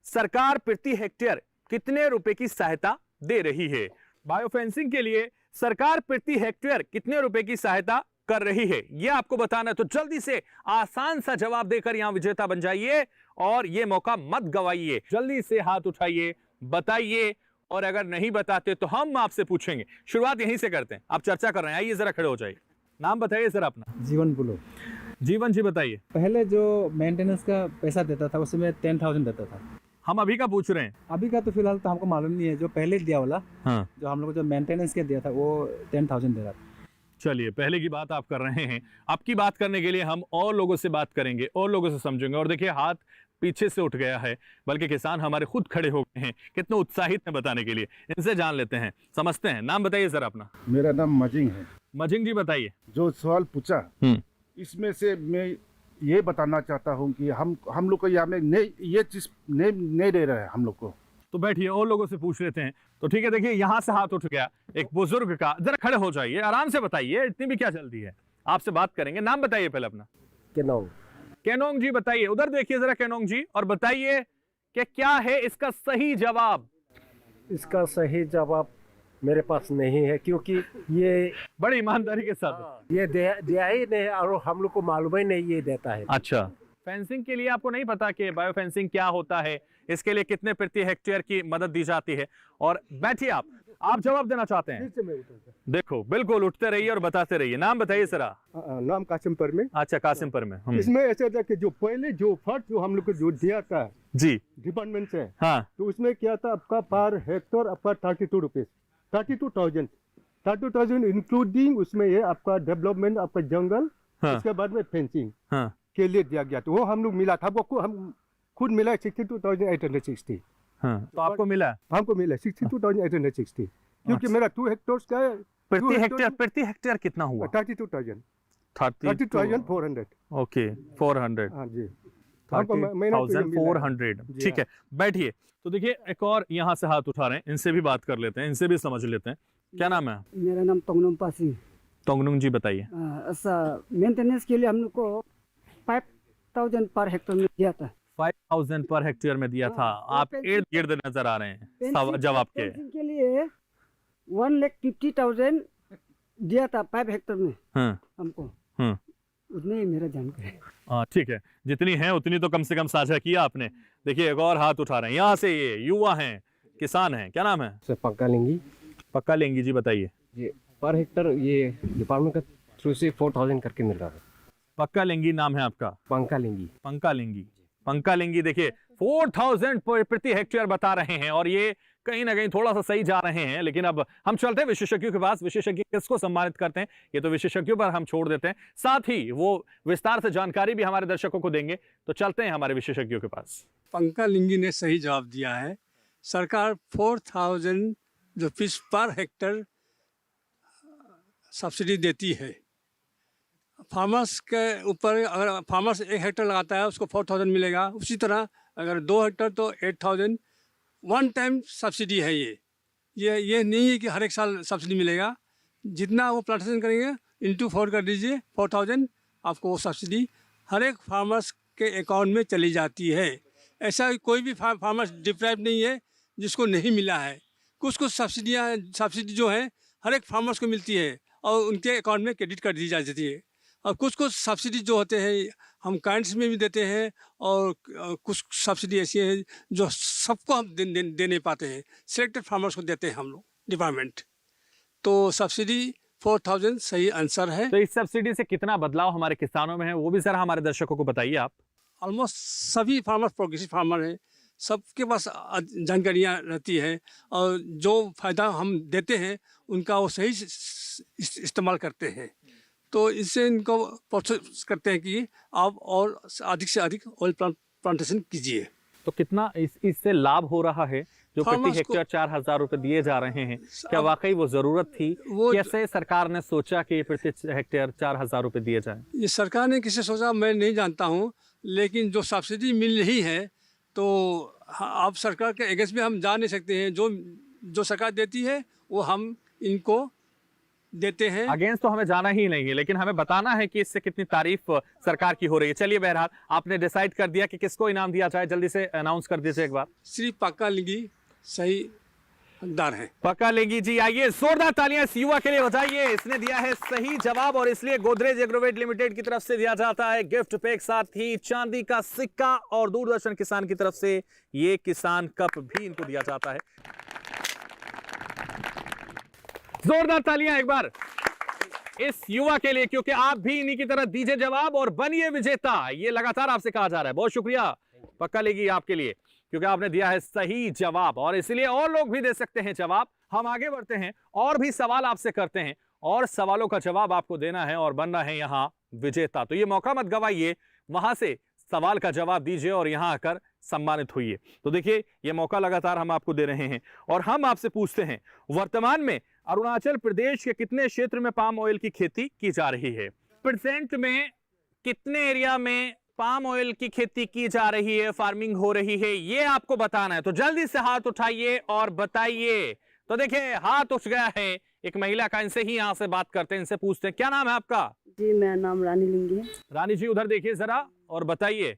सरकार प्रति हेक्टेयर कितने रुपए की सहायता दे रही है? बायोफेंसिंग के लिए सरकार प्रति हेक्टेयर कितने रुपए की सहायता कर रही है, यह आपको बताना है। तो जल्दी से आसान सा जवाब देकर यहां विजेता बन जाइए और यह मौका मत गवाइए। जल्दी से हाथ उठाइए, बताइए, और अगर नहीं बताते तो हम आपसे पूछेंगे। शुरुआत यहीं से करते हैं, आप चर्चा कर रहे हैं, आइए जरा खड़े हो जाइए। नाम बताइए सर अपना। जीवन बुलो। जीवन जी बताइए। पहले जो मेंटेनेंस का पैसा देता था उसमें 10,000 देता था। हम अभी का पूछ रहे हैं? अभी का तो फिलहाल तो हमको मालूम नहीं है, जो पहले दिया वाला, हाँ, जो हम लोग को जो मेंटेनेंस के दिया था वो 10,000 दे रहा था। चलिए, पहले की बात आप कर रहे हैं, आपकी बात करने के लिए हम और लोगों से बात करेंगे, और लोगों से समझेंगे। और देखिए हाथ पीछे से उठ गया है, बल्कि किसान हमारे खुद खड़े हो गए हैं, कितने उत्साहित हैं बताने के लिए। इनसे जान लेते हैं, समझते हैं। नाम बताइए सर अपना। मेरा नाम मजिंग है। मजिंग जी बताइए। जो सवाल पूछा इसमें से मैं ये बताना चाहता हूँ कि हम लोग को यहाँ में ये चीज नहीं दे रहे हैं हम लोग को। तो बैठिए, और लोगों से पूछ लेते हैं। तो ठीक है, देखिए यहाँ से हाथ उठ गया एक बुजुर्ग का। जरा खड़े हो जाइए, आराम से बताइए, इतनी भी क्या जल्दी है, आपसे बात करेंगे। नाम बताइए पहले अपना। केनोंग। केनोंग जी बताइए, उधर देखिए जरा केनोंग जी, और बताइए कि क्या है इसका सही जवाब। इसका सही जवाब मेरे पास नहीं है, क्योंकि ये बड़ी ईमानदारी के साथ ये दिया ही नहीं और हम लोग को मालूम ही नहीं ये देता है। अच्छा, फेंसिंग के लिए आपको नहीं पता कि बायो फेंसिंग क्या होता है, इसके लिए कितने प्रति हेक्टेयर की मदद दी जाती है? और बैठिए, आप जवाब देना चाहते हैं? देखो, बिल्कुल उठते रहिए और बताते रहिए। नाम बताइए सर। नाम कासिम परमे। अच्छा, कासिम परमे। इसमें ऐसा था कि जो पहले जो फर्स्ट जो हम लोग को जो दिया था जी डिपार्टमेंट से, हाँ, तो उसमें क्या था, आपका पर हेक्टर आपका 32 रुपीज, 32,000 इंक्लूडिंग उसमें ये आपका डेवलपमेंट, आपका जंगल, हाँ, उसके बाद में फेंसिंग, हाँ, के लिए दिया गया। तो वो हम लोग मिला था, वो हम खुद मिला 62,860। हाँ, तो आपको मिला? हमको मिला 62,860, क्योंकि मेरा 2 हेक्टर्स का है। प्रति हेक्टेयर कितना हुआ? 32,400। ओके, 400। हाँ जी, 30,400। ठीक है, बैठिए। तो देखिए एक और यहाँ से हाथ उठा रहे हैं, इनसे भी बात कर लेते हैं, इनसे भी समझ लेते हैं। क्या नाम है? मेरा नाम तोंगनुम पासी। तोंगनुम जी बताइए। ऐसा मेंटेनेंस के लिए हम लोग को 5,000 पर हेक्टेयर में दिया था। 5,000 पर हेक्टेयर में दिया था। आप इर्द गिर्द नजर आ रहे हैं जवाब के। के लिए 1,50,000 दिया था 5 हेक्टेयर में हमको। उतनी ही मेरा जानकारी। हाँ ठीक है, जितनी है उतनी तो कम से कम साझा किया आपने। देखिए एक और हाथ उठा रहे हैं, यहाँ से ये युवा हैं, किसान हैं। क्या नाम है? सर पक्का लेंगी। पक्का लेंगी जी बताइए। ये पर हेक्टर ये डिपार्टमेंट का थ्रू से 4,000 करके मिल रहा है। पक्का लेंगी नाम है आपका? पंका लेंगी। पंका लेंगी, पंका लेंगी। देखिए 4,000 प्रति हेक्टेयर बता रहे हैं, और ये कहीं ना कहीं थोड़ा सा सही जा रहे हैं। लेकिन अब हम चलते हैं विशेषज्ञों के पास। विशेषज्ञ किसको सम्मानित करते हैं ये तो विशेषज्ञों पर हम छोड़ देते हैं, साथ ही वो विस्तार से जानकारी भी हमारे दर्शकों को देंगे। तो चलते हैं हमारे विशेषज्ञों के पास। पंका लिंगी ने सही जवाब दिया है। सरकार 4,000 रुपीज पर हेक्टर सब्सिडी देती है फार्मर्स के ऊपर। अगर फार्मर्स 1 हेक्टर लगाता है उसको 4,000 मिलेगा। उसी तरह अगर 2 हेक्टर तो 8,000 वन टाइम सब्सिडी है। ये नहीं है कि हर एक साल सब्सिडी मिलेगा। जितना वो प्लांटेशन करेंगे इंटू 4 कर दीजिए, 4,000 आपको वो सब्सिडी हर एक फार्मर्स के अकाउंट में चली जाती है। ऐसा कोई भी फार्मर्स डिप्राइव नहीं है जिसको नहीं मिला है। कुछ सब्सिडी जो है हर एक फार्मर्स को मिलती है और उनके अकाउंट में क्रेडिट कर दी जाती है। और कुछ सब्सिडी जो होते हैं हम काइंड्स में भी देते हैं, और कुछ सब्सिडी ऐसी है जो सबको हम दे नहीं पाते हैं, सिलेक्टेड फार्मर्स को देते हैं हम लोग डिपार्टमेंट। तो सब्सिडी 4,000 सही आंसर है। तो इस सब्सिडी से कितना बदलाव हमारे किसानों में है वो भी जरा हमारे दर्शकों को बताइए आप। ऑलमोस्ट सभी फार्मर्स प्रोग्रेसिव फार्मर हैं, सबके पास जानकारियाँ रहती है, और जो फ़ायदा हम देते हैं उनका वो सही इस्तेमाल करते हैं। तो इससे इनको प्रोत्साहित करते हैं कि आप और अधिक से अधिक ऑयल प्लांटेशन कीजिए। तो कितना इससे लाभ हो रहा है जो प्रति हेक्टेयर 4,000 रुपए दिए जा रहे हैं? क्या वाकई वो जरूरत थी? कैसे सरकार ने सोचा कि प्रति हेक्टेयर 4,000 रुपए दिए जाए? ये सरकार ने किसे सोचा मैं नहीं जानता हूँ, लेकिन जो सब्सिडी मिल रही है तो आप सरकार के अगेंस्ट में हम जा नहीं सकते हैं। जो सरकार देती है वो हम इनको देते हैं। अगेंस्ट तो हमें जाना ही नहीं है, लेकिन हमें बताना है कि इससे कितनी तारीफ सरकार की हो रही है। चलिए बहरहाल आपने डिसाइड कर दिया कि किसको इनाम दिया जाए, जल्दी से अनाउंस कर दीजिए एक बार। श्री पक्का लिंगी सही हकदार है। पक्का लेंगी जी, आइए जोरदार तालियां इस युवा के लिए बजाइए। इसने दिया है सही जवाब और इसलिए गोदरेज एग्रोवेट लिमिटेड की तरफ से दिया जाता है गिफ्ट पैक, साथ ही चांदी का सिक्का और दूरदर्शन किसान की तरफ से ये किसान कप भी इनको दिया जाता है। जोरदार तालियां एक बार इस युवा के लिए, क्योंकि आप भी इन्हीं की तरह दीजिए जवाब और बनिए विजेता। ये लगातार आपसे कहा जा रहा है। बहुत शुक्रिया पक्का लेगी आपके लिए, क्योंकि आपने दिया है सही जवाब और इसलिए और लोग भी दे सकते हैं जवाब। हम आगे बढ़ते हैं और भी सवाल आपसे करते हैं और सवालों का जवाब आपको देना है और बनना है यहां विजेता। तो ये मौका मत गवाइए, वहां से सवाल का जवाब दीजिए और यहां आकर सम्मानित होइए। तो देखिए ये मौका लगातार हम आपको दे रहे हैं और हम आपसे पूछते हैं, वर्तमान में अरुणाचल प्रदेश के कितने क्षेत्र में पाम ऑयल की खेती की जा रही है? परसेंट में कितने एरिया में पाम ऑयल की खेती की जा रही है, फार्मिंग हो रही है, ये आपको बताना है। तो जल्दी से हाथ उठाइए और बताइए। तो देखिए हाथ उठ गया है एक महिला का, इनसे ही यहां से बात करते हैं, इनसे पूछते हैं क्या नाम है आपका? जी मेरा नाम रानी लिंगी है। रानी जी उधर देखिए जरा और बताइए।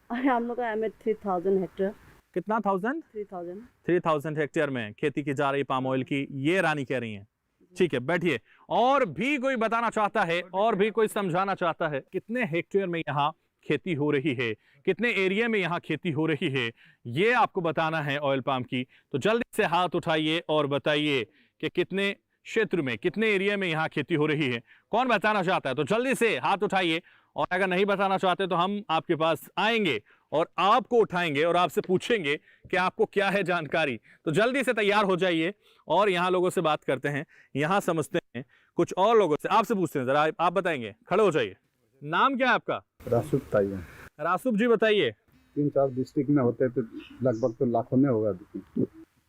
हम लोग का एम 3000 हेक्टेयर। कितना 3000 हेक्टेयर में खेती की जा रही पाम ऑयल की, ये रानी कह रही हैं। ठीक है बैठिए। और भी कोई बताना चाहता है और भी कोई समझाना चाहता है कितने हेक्टेयर में यहाँ खेती हो रही है, कितने एरिया में यहाँ खेती हो रही है, ये आपको बताना है ऑयल पाम की। तो जल्दी से हाथ उठाइए और बताइए कि कितने क्षेत्र में, कितने एरिया में यहाँ खेती हो रही है। कौन बताना चाहता है तो जल्दी से हाथ उठाइए, और अगर नहीं बताना चाहते तो हम आपके पास आएंगे और आपको उठाएंगे और आपसे पूछेंगे कि आपको क्या है जानकारी। तो जल्दी से तैयार हो जाइए और यहाँ लोगों से बात करते हैं, यहाँ समझते हैं कुछ और लोगों से, आपसे पूछते हैं। जरा आप बताएंगे, खड़े हो जाइए। नाम क्या है आपका? रासुब ताइया। रासुब जी बताइए। 3-4 डिस्ट्रिक्ट में होते तो लगभग तो लाखों में होगा।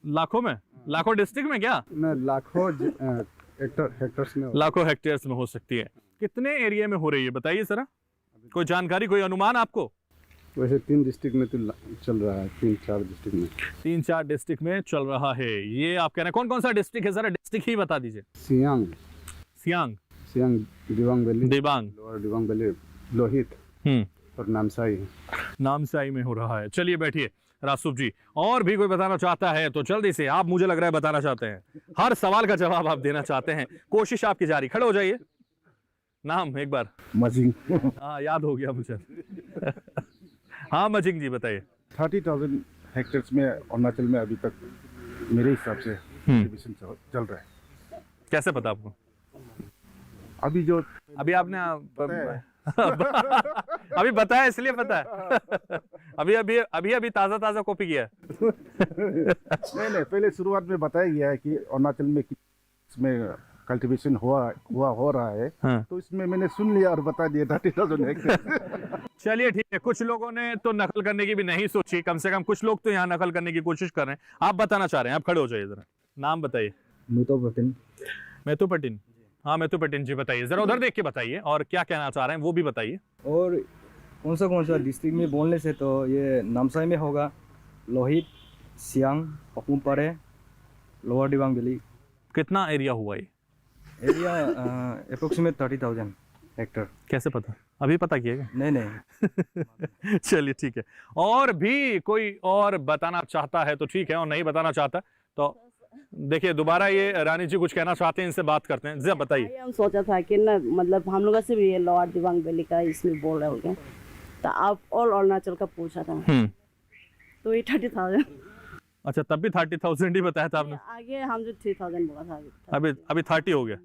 लाखों में? लाखों डिस्ट्रिक्ट में क्या? लाखों हेक्टर्स में, लाखों हेक्टेयर्स में हो सकती है। कितने एरिया में हो रही है बताइए जरा, कोई जानकारी, कोई अनुमान आपको? वैसे 3 डिस्ट्रिक्ट में तो चल रहा है, 3-4 डिस्ट्रिक्ट में। 3-4 डिस्ट्रिक्ट में चल रहा है, ये आप कह रहे हैं। कौन कौन सा डिस्ट्रिक्ट है, जरा डिस्ट्रिक्ट ही बता दीजिए। Siang, Dibang valley, lower Dibang valley, Lohit और नामसाई में हो रहा है। चलिए बैठिए रासुब जी। और भी कोई बताना चाहता है तो जल्दी से, आप मुझे लग रहा है बताना चाहते हैं, हर सवाल का जवाब आप देना चाहते हैं, कोशिश आपकी जारी। खड़े हो जाइए। नाम एक बार? मजिंग। हाँ याद हो गया मुझे। हाँ मजिंग जी बताइए। 30,000 हेक्टेयर्स में अरुणाचल में अभी तक मेरे हिसाब से डिविजन चल रहा है। कैसे पता आपको? अभी आपने अभी बताया इसलिए पता है। अभी ताजा कॉपी किया। नहीं पहले शुरुआत में बताया गया है कि अरुणाचल में इसमें कल्टीवेशन हो रहा है। हाँ। तो इसमें मैंने सुन लिया और बता दिया 30,000 हेक्टेयर। चलिए ठीक है, कुछ लोगों ने तो नकल करने की भी नहीं सोची, कम से कम कुछ लोग तो यहाँ नकल करने की कोशिश कर रहे हैं। आप बताना चाह रहे हैं, आप खड़े हो जाइए जरा। नाम बताइए। मेथुपटिन। हाँ मेथुपटिन जी बताइए, जरा उधर देख के बताइए और क्या कहना चाह रहे हैं वो भी बताइए। और कौन सा डिस्ट्रिक्ट में बोलने से तो ये नामसाई में होगा, लोहित, सियांग, पपुमपारे, लोअर दिबांग वैली। कितना एरिया हुआ ये? Area approximate 30,000 hectare. कैसे पता? अभी पता किएगा? नहीं। चलिए ठीक है। और भी कोई और बताना चाहता है तो ठीक है, और नहीं बताना चाहता तो देखिए दोबारा ये रानी जी कुछ कहना चाहते हैं, इनसे बात करते हैं। जरा बताइए। हम सोचा था कि ना, मतलब हम लोग से भी ये लोअर दिबांग वैली का इसमें बोल रहे होंगे, तो आप ऑल अरुणाचल का पूछा था तो ये 30,000। अच्छा तब भी 30,000 ही बताया था आपने? आगे हम जो 3,000 बोला था, अभी 30 हो गया।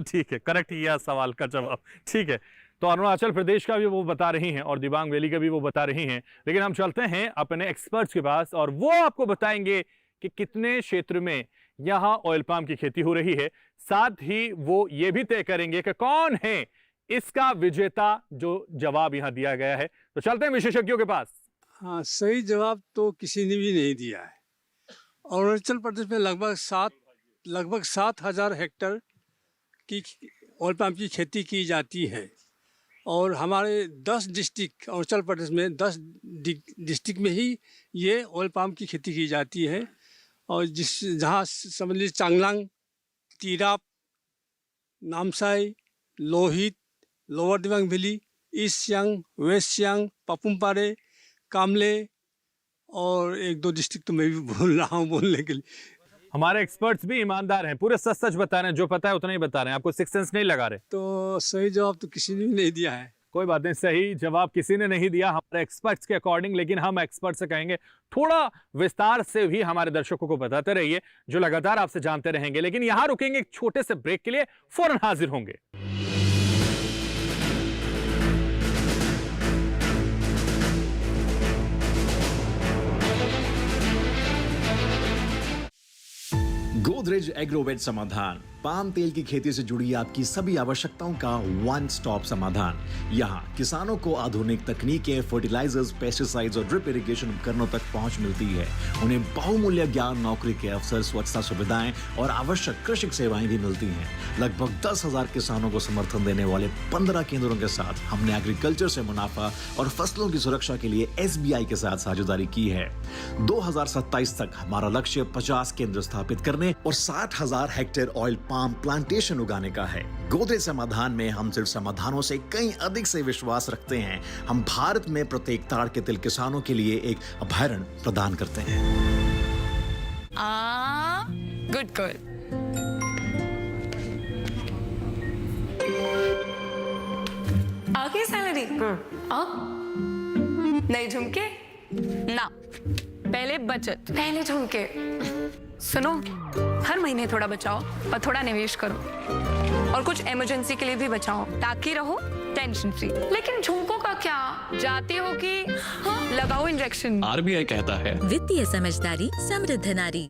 ठीक है, करेक्ट ही सवाल का जवाब। ठीक है, तो अरुणाचल प्रदेश का भी वो बता रही हैं और दिबांग वैली का भी वो बता रही हैं, लेकिन हम चलते हैं अपने एक्सपर्ट्स के पास और वो आपको बताएंगे कि कितने क्षेत्र में यहाँ ऑयल पाम की खेती हो रही है। साथ ही वो ये भी तय करेंगे कि कौन है इसका विजेता, जो जवाब यहाँ दिया गया है। तो चलते हैं विशेषज्ञों के पास। हाँ, सही जवाब तो किसी ने भी नहीं दिया है। अरुणाचल प्रदेश में लगभग 7,000 हेक्टेयर की ऑयल पाम की खेती की जाती है और हमारे 10 डिस्ट्रिक्ट अरुणाचल प्रदेश में 10 डिस्ट्रिक्ट में ही ये ऑयल पाम की खेती की जाती है। और जहाँ समझ लीजिए Changlang, Tirap, Namsai, Lohit, lower Dibang valley, east Siang, west Siang, Papum Pare, Kamle और 1-2 डिस्ट्रिक्ट तो मैं भी भूल रहा हूँ बोलने के लिए। हमारे एक्सपर्ट्स भी ईमानदार हैं, पूरे सच सच बता रहे हैं, जो पता है उतना ही बता रहे हैं, आपको सिक्स सेंस नहीं लगा रहे। तो सही जवाब तो किसी ने भी नहीं दिया है। कोई बात नहीं, सही जवाब किसी ने नहीं दिया हमारे एक्सपर्ट्स के अकॉर्डिंग, लेकिन हम एक्सपर्ट से कहेंगे थोड़ा विस्तार से भी हमारे दर्शकों को बताते रहिए, जो लगातार आपसे जानते रहेंगे। लेकिन यहां रुकेंगे एक छोटे से ब्रेक के लिए, फौरन हाजिर होंगे। गोदरेज एग्रोवेट समाधान, पाम तेल की खेती से जुड़ी आपकी सभी आवश्यकताओं का वन स्टॉप समाधान। यहाँ किसानों को आधुनिक तकनीकें, फर्टिलाइजर्स, पेस्टिसाइड्स और ड्रिप इरिगेशन उपकरणों तक पहुंच मिलती है। उन्हें बहुमूल्य ज्ञान, नौकरी के अवसर, स्वच्छता सुविधाएं और आवश्यक कृषि सेवाएं भी मिलती हैं। लगभग 10,000 किसानों को समर्थन देने वाले 15 केंद्रों के साथ हमने एग्रीकल्चर से मुनाफा और फसलों की सुरक्षा के लिए SBI के साथ साझेदारी की है। 2027 तक हमारा लक्ष्य 50 केंद्र स्थापित करने और 60,000 हेक्टेयर ऑयल पाम प्लांटेशन उगाने का है। गोदरेज समाधान में हम सिर्फ समाधानों से कहीं अधिक से विश्वास रखते हैं। हम भारत में प्रत्येक ताड़ के तिल किसानों के लिए एक अभयारण्य प्रदान करते हैं। Good girl. आगे सैलरी नहीं झुमके ना, पहले बचत, पहले झुमके। सुनो, हर महीने थोड़ा बचाओ और थोड़ा निवेश करो, और कुछ इमरजेंसी के लिए भी बचाओ, ताकि रहो टेंशन फ्री। लेकिन झुमकों का क्या, जाते हो कि लगाओ इंजेक्शन। RBI कहता है वित्तीय समझदारी समृद्ध नारी।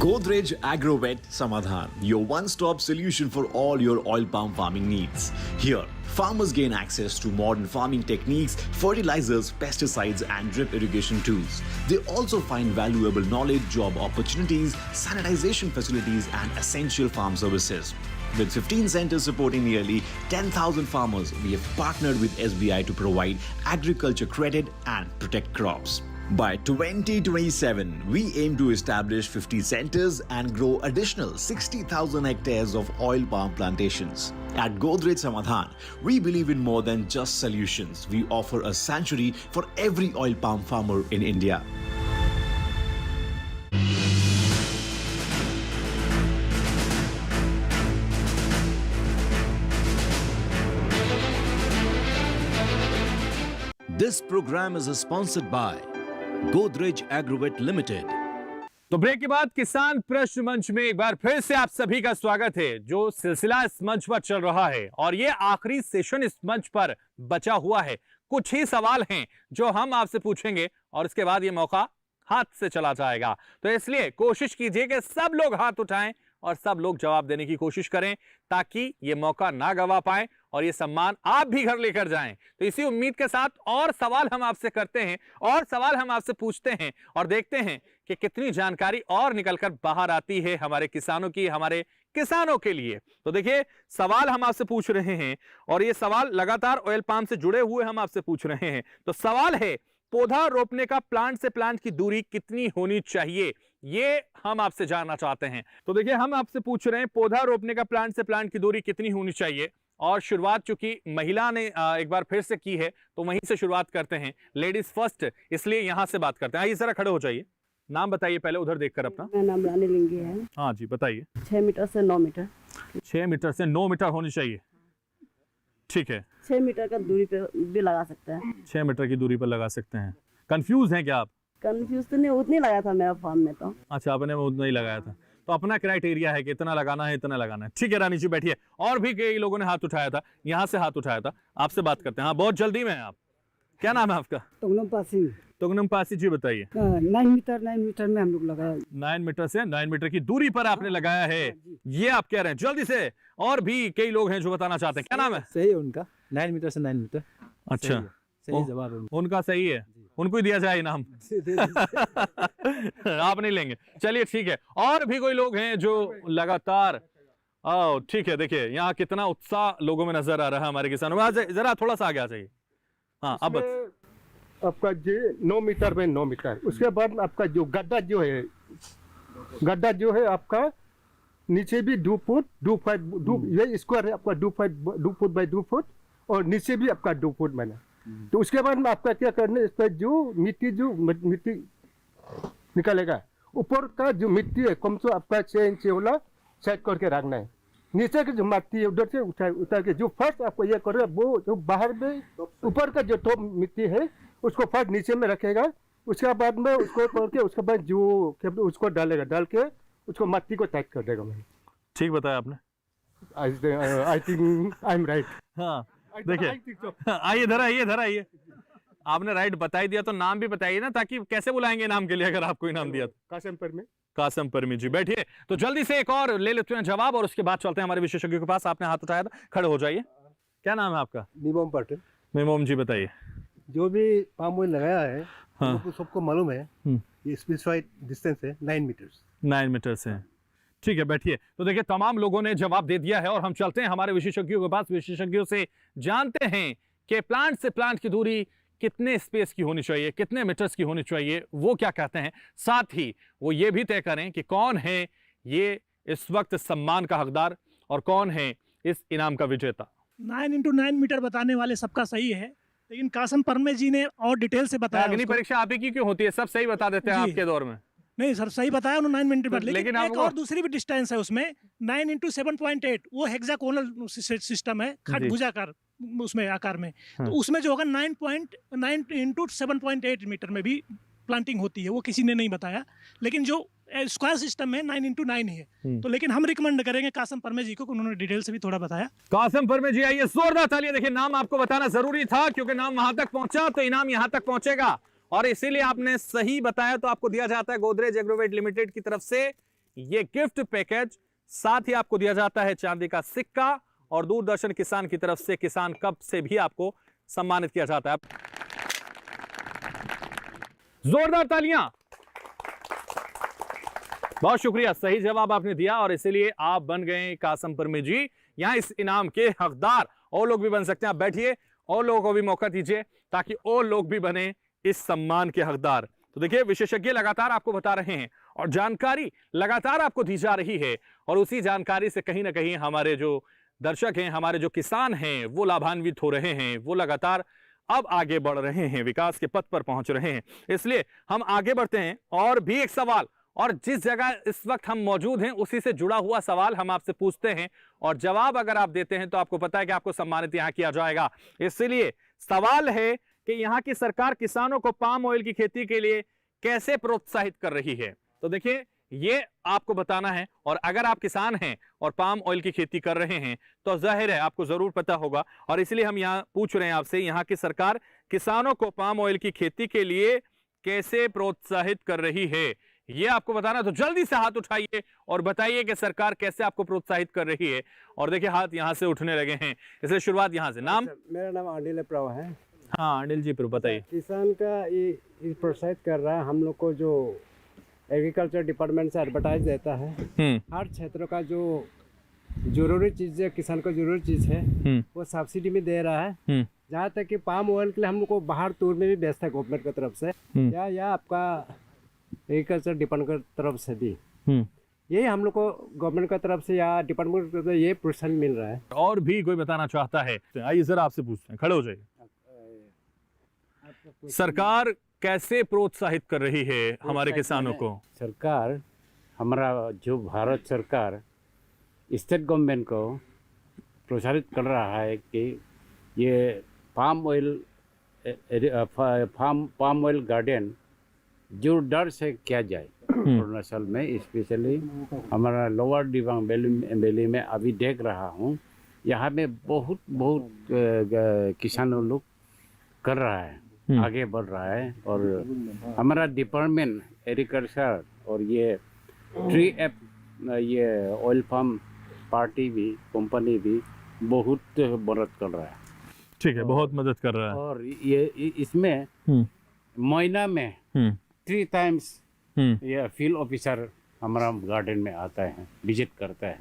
Godrej Agrovet Samadhan, your one-stop solution for all your oil palm farming needs. Here, farmers gain access to modern farming techniques, fertilizers, pesticides, and drip irrigation tools. They also find valuable knowledge, job opportunities, sanitization facilities, and essential farm services. With 15 centers supporting nearly 10,000 farmers, we have partnered with SBI to provide agriculture credit and protect crops. By 2027, we aim to establish 50 centers and grow additional 60,000 hectares of oil palm plantations. At Godrej Samadhan, we believe in more than just solutions. We offer a sanctuary for every oil palm farmer in India. This program is sponsored by Godrej Agrovet Limited. तो break के बाद किसान प्रश्न मंच में एक बार फिर से आप सभी का स्वागत है। जो सिलसिला इस मंच पर चल रहा है और ये आखिरी सेशन इस मंच पर बचा हुआ है। कुछ ही सवाल हैं जो हम आपसे पूछेंगे और इसके बाद ये मौका हाथ से चला जाएगा। तो इसलिए कोशिश कीजिए कि सब लोग हाथ उठाएं और सब लोग जवाब देने की कोशिश करें, ताकि ये मौका ना गवा पाएं और ये सम्मान आप भी घर लेकर जाएं। तो इसी उम्मीद के साथ और सवाल हम आपसे करते हैं और सवाल हम आपसे पूछते हैं और देखते हैं कि कितनी जानकारी और निकलकर बाहर आती है हमारे किसानों की, हमारे किसानों के लिए। तो देखिए, सवाल हम आपसे पूछ रहे हैं और ये सवाल लगातार ऑयल पाम से जुड़े हुए हम आपसे पूछ रहे हैं। तो सवाल है, पौधा रोपने का प्लांट से प्लांट की दूरी कितनी होनी चाहिए, ये हम आपसे जानना चाहते हैं। तो देखिए, हम आपसे पूछ रहे हैं पौधा रोपने का प्लांट से प्लांट की दूरी कितनी होनी चाहिए। और शुरुआत चूंकि महिला ने एक बार फिर से की है तो वहीं से शुरुआत करते हैं, लेडीज फर्स्ट, इसलिए यहां से बात करते हैं। आइए जरा खड़े हो जाइए, नाम बताइए पहले उधर देखकर अपना। मेरा नाम रानी लिंगी है। हाँ जी, बताइए। 6 मीटर से 9 मीटर। 6 मीटर से 9 मीटर होनी चाहिए, ठीक है। 6 मीटर का दूरी पे भी लगा सकते हैं। 6 मीटर की दूरी पर लगा सकते हैं। कंफ्यूज हैं क्या आप? कंफ्यूज तो नहीं, उतनी लगाया था मेरा फार्म में तो। अच्छा, आपने उतना ही लगाया था, तो अपना क्राइटेरिया है कि इतना लगाना है, इतना लगाना है। ठीक है रानी जी, बैठिए। और भी कई लोगों ने हाथ उठाया था, यहाँ से हाथ उठाया था, आपसे बात करते हैं। हाँ, बहुत जल्दी में है आप। क्या नाम है आपका? तुगनम पासी जी, बताइए। 9 मीटर में हम लोग लगाया। 9 मीटर से 9 मीटर की दूरी पर आपने लगाया है, ये आप कह रहे हैं। जल्दी से, और भी कई लोग हैं जो बताना चाहते हैं। क्या नाम है? सही है उनका, 9 मीटर से 9 मीटर। अच्छा, सही जवाब उनका सही है, उनको ही दिया जाए इनाम। आप नहीं लेंगे, चलिए ठीक है। और भी कोई लोग हैं जो लगातार ठीक है, देखिए यहाँ कितना उत्साह लोगों में नजर आ रहा है हमारे किसानों में। जरा थोड़ा सा आगे आ जाइए। हाँ, अब आपका ये 9 मीटर में 9 मीटर, उसके बाद आपका जो गड्ढा जो है आपका नीचे भी 2 फुट 2 फीट, ये स्क्वायर है आपका 2 फुट बाई 2 फुट, और नीचे भी आपका 2 फुट बना। तो उसके बाद में आपका क्या करना है, इस पर जो मिट्टी निकलेगा, ऊपर का जो मिट्टी है कम से आपका 6 इंच वाला सेट करके रखना है। नीचे की जो मिट्टी है उधर से उतार के जो फर्स्ट आपको ये करेगा, वो जो बाहर में ऊपर का जो टॉप मिट्टी है उसको फर्स्ट नीचे में रखेगा, उसके बाद में उसको करके उसके बाद जो उसको डालेगा, डाल के उसको मिट्टी को टाइट कर देगा। मैं ठीक बताया आपने। I think I am right. हाँ देखिए, आइए इधर आइए। आपने राइट बता ही दिया तो नाम भी बताइए ना, ताकि कैसे बुलाएंगे नाम के लिए अगर आपको इनाम दिया तो। कासम परमी जी, बैठिए। तो जल्दी से एक और ले लेते हैं जवाब और उसके बाद चलते हैं हमारे विशेषज्ञों के पास। आपने हाथ उठाया था, खड़े हो जाइए। क्या नाम है आपका? निमोम पटेल। निमोम जी बताइए। जो भी पाम ऑयल लगाया है, हाँ, सबको मालूम है ये स्पेसिफाइड डिस्टेंस है 9 मीटर है। ठीक है, बैठिए। तो देखिए तमाम लोगों ने जवाब दे दिया है और हम चलते हैं हमारे विशेषज्ञों के पास। विशेषज्ञों से जानते हैं कि प्लांट से प्लांट की दूरी कितने स्पेस की होनी चाहिए, कितने मीटर्स की होनी चाहिए, वो क्या कहते हैं। साथ ही वो ये भी तय करें कि कौन है ये इस वक्त सम्मान का हकदार और कौन है इस इनाम का विजेता। 9x9 मीटर बताने वाले सबका सही है, लेकिन कासम परमे जी ने और डिटेल से बताया। अग्नि परीक्षा आप ही की क्यों होती है? सब सही बता देते हैं आपके दौर में। नहीं सर, सही बताया उन्होंने 9 मीटर पर, लेकिन एक आपको... और दूसरी भी डिस्टेंस है उसमें 9x7.8, वो हेक्सागोनल सिस्टम है, खट भुजाकार उसमें आकार में। तो उसमें जो होगा 9x7.8 मीटर में भी प्लांटिंग होती है, वो किसी ने नहीं बताया। लेकिन जो स्क्वायर सिस्टम में 9x9 है। तो लेकिन हम रिकमेंड करेंगे कासम परमे जी को, उन्होंने डिटेल से भी थोड़ा बताया। कासम परमे जी आइए, जोरदार तालियां। देखिए नाम आपको बताना जरूरी था, क्योंकि नाम वहां तक पहुंचा तो इनाम यहां तक पहुंचेगा, और इसीलिए आपने सही बताया तो आपको दिया जाता है गोदरेज एग्रोवेट लिमिटेड की तरफ से ये गिफ्ट पैकेज। साथ ही आपको दिया जाता है चांदी का सिक्का, और दूरदर्शन किसान की तरफ से किसान कप से भी आपको सम्मानित किया जाता है। जोरदार तालियां। बहुत शुक्रिया, सही जवाब आपने दिया और इसीलिए आप बन गए कासम परमे जी यहां इस इनाम के हकदार। और लोग भी बन सकते हैं, आप बैठिए, और लोगों को भी मौका दीजिए ताकि और लोग भी बने इस सम्मान के हकदार। तो देखिए विशेषज्ञ लगातार आपको बता रहे हैं और जानकारी लगातार आपको दी जा रही है, और उसी जानकारी से कहीं ना कहीं हमारे जो दर्शक हैं, हमारे जो किसान हैं, वो लाभान्वित हो रहे हैं, वो लगातार अब आगे बढ़ रहे हैं, विकास के पथ पर पहुंच रहे हैं। इसलिए हम आगे बढ़ते हैं और भी एक सवाल, और जिस जगह इस वक्त हम मौजूद हैं उसी से जुड़ा हुआ सवाल हम आपसे पूछते हैं, और जवाब अगर आप देते हैं तो आपको पता है कि आपको सम्मानित यहां किया जाएगा। इसलिए सवाल है कि यहां की सरकार किसानों को पाम ऑयल की खेती के लिए कैसे प्रोत्साहित कर रही है। तो देखिए ये आपको बताना है, और अगर आप किसान हैं और पाम ऑयल की खेती कर रहे हैं तो जाहिर है आपको जरूर पता होगा, और इसलिए हम यहाँ पूछ रहे हैं आपसे, यहाँ की सरकार किसानों को पाम ऑयल की खेती के लिए कैसे प्रोत्साहित कर रही है, ये आपको बताना। तो जल्दी से हाथ उठाइए और बताइए कि सरकार कैसे आपको प्रोत्साहित कर रही है। और देखिए हाथ यहाँ से उठने लगे हैं, इसलिए शुरुआत यहाँ से। नाम? मेरा नाम अनिल प्रव है। हाँ अनिल जी बताइए। किसान का ये प्रोत्साहित कर रहा है, हम लोग को जो एग्रीकल्चर डिपार्टमेंट से एडवर्टाइज देता है, हर क्षेत्र का जो जरूरी चीज है, किसान को जरूरी चीज है, वो सब्सिडी में दे रहा है। जहाँ तक कि पाम ऑयल के लिए हम लोग को बाहर टूर में भी बेचता है गवर्नमेंट की तरफ से, या आपका एग्रीकल्चर डिपार्टमेंट की तरफ से भी, यही हम लोग को गवर्नमेंट की तरफ से या डिपार्टमेंट की तरफ से ये प्रोत्साहन मिल रहा है। और भी कोई बताना चाहता है? आइए जरा आपसे पूछते हैं, खड़े हो जाइए। सरकार कैसे प्रोत्साहित कर रही है हमारे किसानों को? सरकार, हमारा जो भारत सरकार स्टेट गवर्नमेंट को प्रोत्साहित कर रहा है कि ये पाम ऑयल गार्डन जो डर से किया जाए अरुणाचल में, स्पेशली हमारा लोअर दिबांग वैली में अभी देख रहा हूँ, यहाँ में बहुत किसानों लोग कर रहा है, आगे बढ़ रहा है। और हमारा डिपार्टमेंट एग्रीकल्चर और ये ट्री एप, ये ऑयल फार्म पार्टी भी, कंपनी भी बहुत मदद कर रहा है। ठीक है, बहुत मदद कर रहा है। और ये इसमें महीना में 3 टाइम्स ये फील्ड ऑफिसर हमारा गार्डन में आता है, विजिट करता है।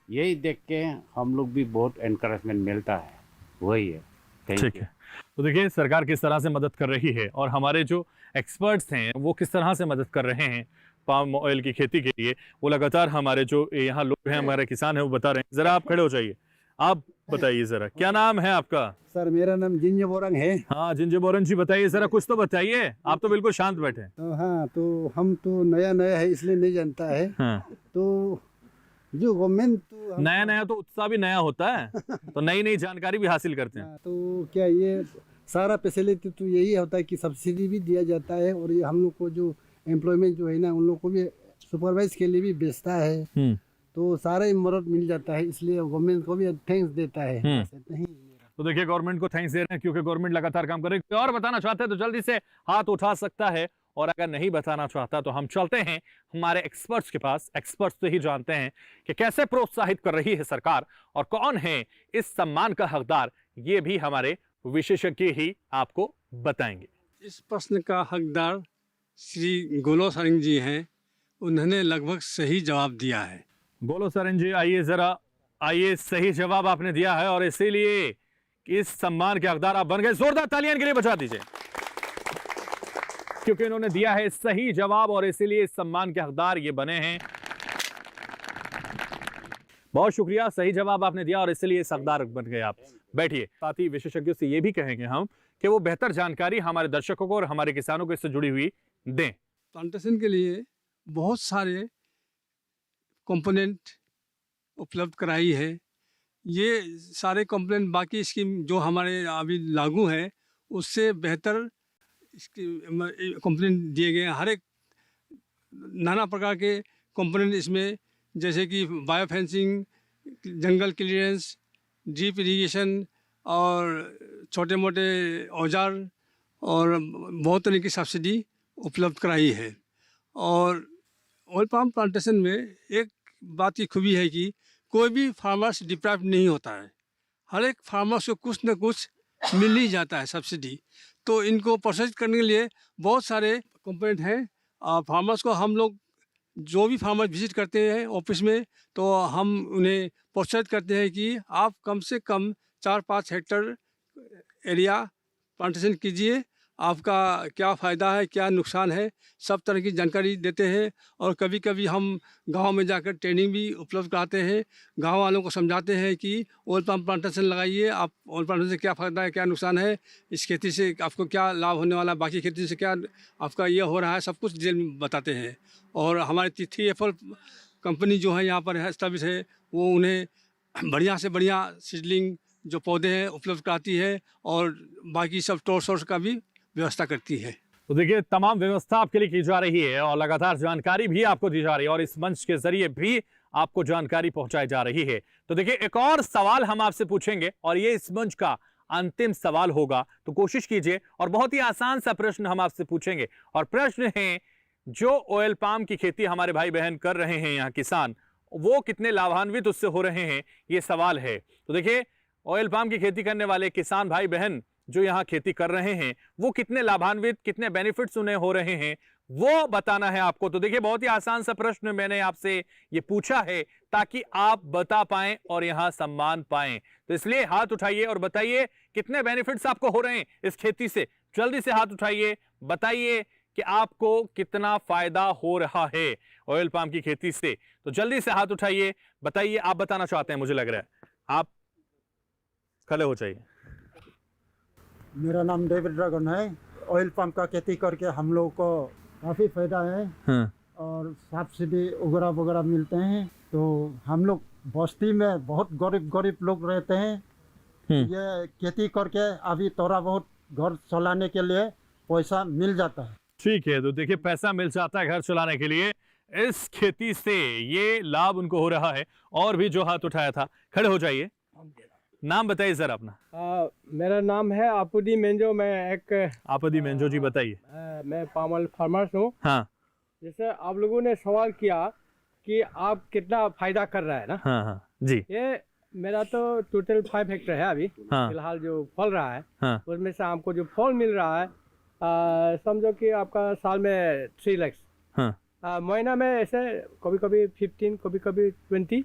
यही देख के हम लोग भी बहुत एनकरेजमेंट मिलता है, वही है। ठीक है, तो देखिए सरकार किस तरह से मदद कर रही है और हमारे जो एक्सपर्ट्स हैं वो किस तरह से मदद कर रहे हैं पाम ऑयल की खेती के लिए, वो लगातार हमारे जो यहाँ लोग हैं, हमारे किसान हैं, वो बता रहे हैं। जरा आप खड़े हो जाइए, आप बताइए जरा, क्या नाम है आपका? सर मेरा नाम जिंजे बोरंग है। हाँ जिंजे बोरंग जी, बताइए जरा, कुछ तो बताइए, आप तो बिल्कुल शांत बैठे हैं। तो हाँ, तो हम तो नया है इसलिए नहीं जानता है। हाँ। तो जो गवर्नमेंट तो नया तो उत्साह भी नया होता है, तो नई जानकारी भी हासिल करते हैं। तो क्या ये सारा फैसिलिटी तो यही होता है कि सब्सिडी भी दिया जाता है, और ये हम लोग को जो एम्प्लॉयमेंट जो है ना, उन लोग को भी सुपरवाइज के लिए भी बेचता है, तो सारा ही मदद मिल जाता है, इसलिए गवर्नमेंट को भी थैंक्स देता है। नहीं, तो देखिए गवर्नमेंट को थैंक्स दे रहे हैं क्योंकि गवर्नमेंट लगातार काम कर रही है। और बताना चाहते हैं तो जल्दी से हाथ उठा सकता है, और अगर नहीं बताना चाहता तो हम चलते हैं हमारे एक्सपर्ट्स के पास। एक्सपर्ट्स तो ही जानते हैं कि कैसे प्रोत्साहित कर रही है सरकार और कौन है इस सम्मान का हकदार, ये भी हमारे विशेषज्ञ ही आपको बताएंगे। इस प्रश्न का हकदार श्री गोलो सरंग जी हैं, उन्होंने लगभग सही जवाब दिया है। गोलो सरंग जी, आइए जरा, आइए, सही जवाब आपने दिया है और इसीलिए इस सम्मान के हकदार आप बन गए। जोरदार तालियां के लिए बजा दीजिए, क्योंकि इन्होंने दिया है सही जवाब और इसीलिए इस सम्मान के हकदार ये बने हैं। बहुत शुक्रिया, सही जवाब आपने दिया और इसलिए इस हकदार बन गए आप। बैठिए। साथ ही विशेषज्ञों से ये भी कहेंगे हम कि वो बेहतर जानकारी हमारे दर्शकों को और हमारे किसानों को इससे जुड़ी हुई दें। प्लांटेशन के लिए बहुत सारे कंपोनेंट उपलब्ध कराई है। ये सारे कंपोनेंट बाकी स्कीम जो हमारे अभी लागू है उससे बेहतर इसकी कंपोनेंट दिए गए हैं। हर एक नाना प्रकार के कंपोनेंट इसमें, जैसे कि बायो फेंसिंग, जंगल क्लियरेंस, ड्रिप इरिगेशन और छोटे मोटे औजार और बहुत तरह की सब्सिडी उपलब्ध कराई है। और ऑयल पाम प्लांटेशन में एक बात की खूबी है कि कोई भी फार्मर्स डिप्राइव नहीं होता है। हर एक फार्मर्स को कुछ न कुछ मिल ही जाता है सब्सिडी। तो इनको प्रोसेस करने के लिए बहुत सारे कंपोनेंट हैं। फार्मर्स को हम लोग जो भी फार्मर विजिट करते हैं ऑफिस में, तो हम उन्हें प्रोत्साहित करते हैं कि आप कम से कम 4-5 हेक्टेयर एरिया प्लांटेशन कीजिए। आपका क्या फ़ायदा है, क्या नुकसान है, सब तरह की जानकारी देते हैं। और कभी कभी हम गांव में जाकर ट्रेनिंग भी उपलब्ध कराते हैं। गांव वालों को समझाते हैं कि ऑयल पाम प्लांटेशन लगाइए, आप ऑयल प्लांटेशन से क्या फ़ायदा है, क्या नुकसान है, इस खेती से आपको क्या लाभ होने वाला है, बाकी खेती से क्या आपका ये हो रहा है, सब कुछ डिटेल में बताते हैं। और हमारे 3FL कंपनी जो है यहाँ पर एस्टेब्लिश है, वो उन्हें बढ़िया से बढ़िया सीडलिंग जो पौधे हैं उपलब्ध कराती है और बाकी सब स्टोर सोर्स का भी व्यवस्था करती है। तो देखिए तमाम व्यवस्था आपके लिए की जा रही है और लगातार जानकारी भी आपको दी जा रही है और इस मंच के जरिए भी आपको जानकारी पहुंचाई जा रही है। तो देखिए एक और सवाल हम आपसे पूछेंगे और ये इस मंच का अंतिम सवाल होगा, तो कोशिश कीजिए। और बहुत ही आसान सा प्रश्न हम आपसे पूछेंगे और प्रश्न है, जो ऑयल पाम की खेती हमारे भाई बहन कर रहे हैं यहाँ किसान, वो कितने लाभान्वित उससे हो रहे हैं, ये सवाल है। तो देखिए ऑयल पाम की खेती करने वाले किसान भाई बहन जो यहाँ खेती कर रहे हैं, वो कितने लाभान्वित, कितने बेनिफिट्स उन्हें हो रहे हैं, वो बताना है आपको। तो देखिए बहुत ही आसान सा प्रश्न मैंने आपसे ये पूछा है ताकि आप बता पाएं और यहाँ सम्मान पाएं। तो इसलिए हाथ उठाइए और बताइए कितने बेनिफिट्स आपको हो रहे हैं इस खेती से। जल्दी से हाथ उठाइए, बताइए कि आपको कितना फायदा हो रहा है ऑयल पाम की खेती से। तो जल्दी से हाथ उठाइए, बताइए। आप बताना चाहते हैं, मुझे लग रहा है। आप खड़े हो जाइए। मेरा नाम डेविड ड्रैगन है। ऑयल पंप का खेती करके हम लोग को काफ़ी फायदा है। और सब्सिडी वगैरह वगैरह मिलते हैं। तो हम लोग बस्ती में बहुत गरीब लोग रहते हैं। ये खेती करके अभी थोड़ा बहुत घर चलाने के लिए पैसा मिल जाता है। ठीक है, तो देखिए पैसा मिल जाता है घर चलाने के लिए। इस खेती से ये लाभ उनको हो रहा है। और भी जो हाथ उठाया था, खड़े हो जाइए, नाम बताइए सर अपना। मेरा नाम है आपुदी मेंजो। मैं एक आपुदी मेंजो जी, बताइए। मैं पाम ऑयल फार्मर्स हूँ। हाँ। जैसे आप लोगों ने सवाल किया कि आप कितना फायदा कर रहा है ना। हाँ जी। ये मेरा तो टोटल 5 हेक्टेयर है अभी। हाँ। फिलहाल जो फल रहा है, हाँ। उसमें से हमको जो फल मिल रहा है, समझो कि आपका साल में 3 लाख। हाँ। महीना में ऐसे कभी कभी 15 कभी कभी 20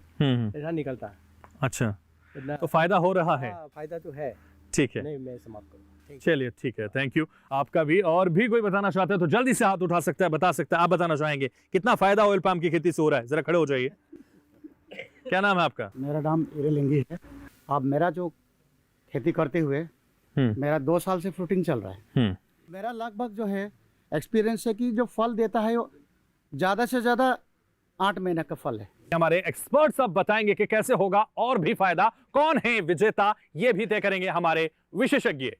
ऐसा निकलता है। अच्छा, तो फायदा हो रहा है? फायदा तो है। ठीक है, नहीं मैं समाप्त करूँ। चलिए ठीक है, थैंक यू। आपका भी और भी कोई बताना चाहते हैं तो जल्दी से हाथ उठा सकता है, बता सकता है। आप बताना चाहेंगे कितना फायदा ऑयल पाम की खेती से हो रहा है? जरा खड़े हो जाइए। क्या नाम है आपका? मेरा नाम इरेलिंगी है। अब मेरा जो खेती करते हुए मेरा 2 साल से फ्रूटिंग चल रहा है। मेरा लगभग जो है एक्सपीरियंस है कि जो फल देता है वो ज़्यादा से ज़्यादा 8 महीने का फल है। हमारे एक्सपर्ट्स अब बताएंगे कि कैसे होगा और भी फायदा। कौन है विजेता, ये भी तय करेंगे हमारे विशेषज्ञ।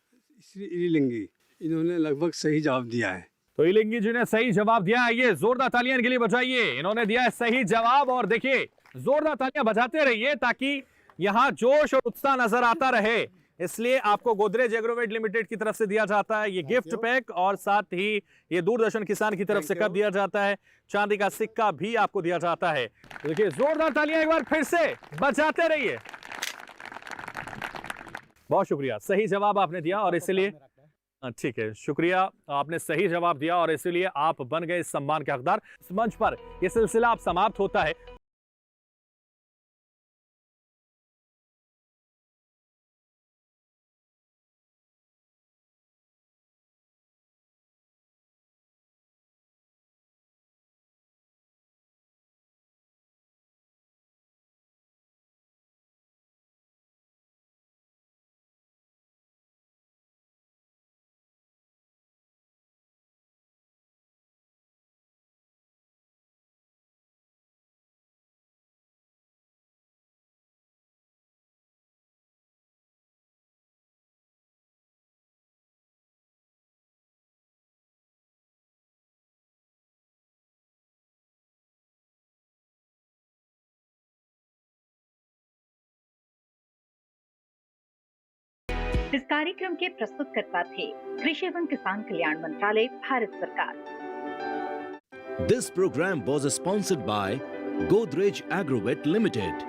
श्री इलिंगी, इन्होंने लगभग सही जवाब दिया है। तो इलिंगी जी ने सही जवाब दिया है। ये जोरदार तालियां इनके लिए बजाइए। इन्होंने दिया है सही जवाब और देखिए जोरदार तालियां बजाते रहिए ताकि यहां जोश और उत्साह नजर आता रहे। इसलिए आपको गोदरेज एग्रोवेट लिमिटेड की तरफ से दिया जाता है ये गिफ्ट पैक, और साथ ही ये दूरदर्शन किसान की तरफ से कप दिया जाता है, चांदी का सिक्का भी आपको दिया जाता है। तो देखिए जोरदार तालियां एक बार फिर से बजाते रहिए। बहुत शुक्रिया, सही जवाब आपने दिया और इसलिए ठीक है, शुक्रिया, आपने सही जवाब दिया और इसीलिए आप बन गए इस सम्मान के हकदार। इस मंच पर यह सिलसिला अब समाप्त होता है। इस कार्यक्रम के प्रस्तुतकर्ता थे कृषि एवं किसान कल्याण मंत्रालय, भारत सरकार। This program was sponsored by Godrej Agrovet Limited.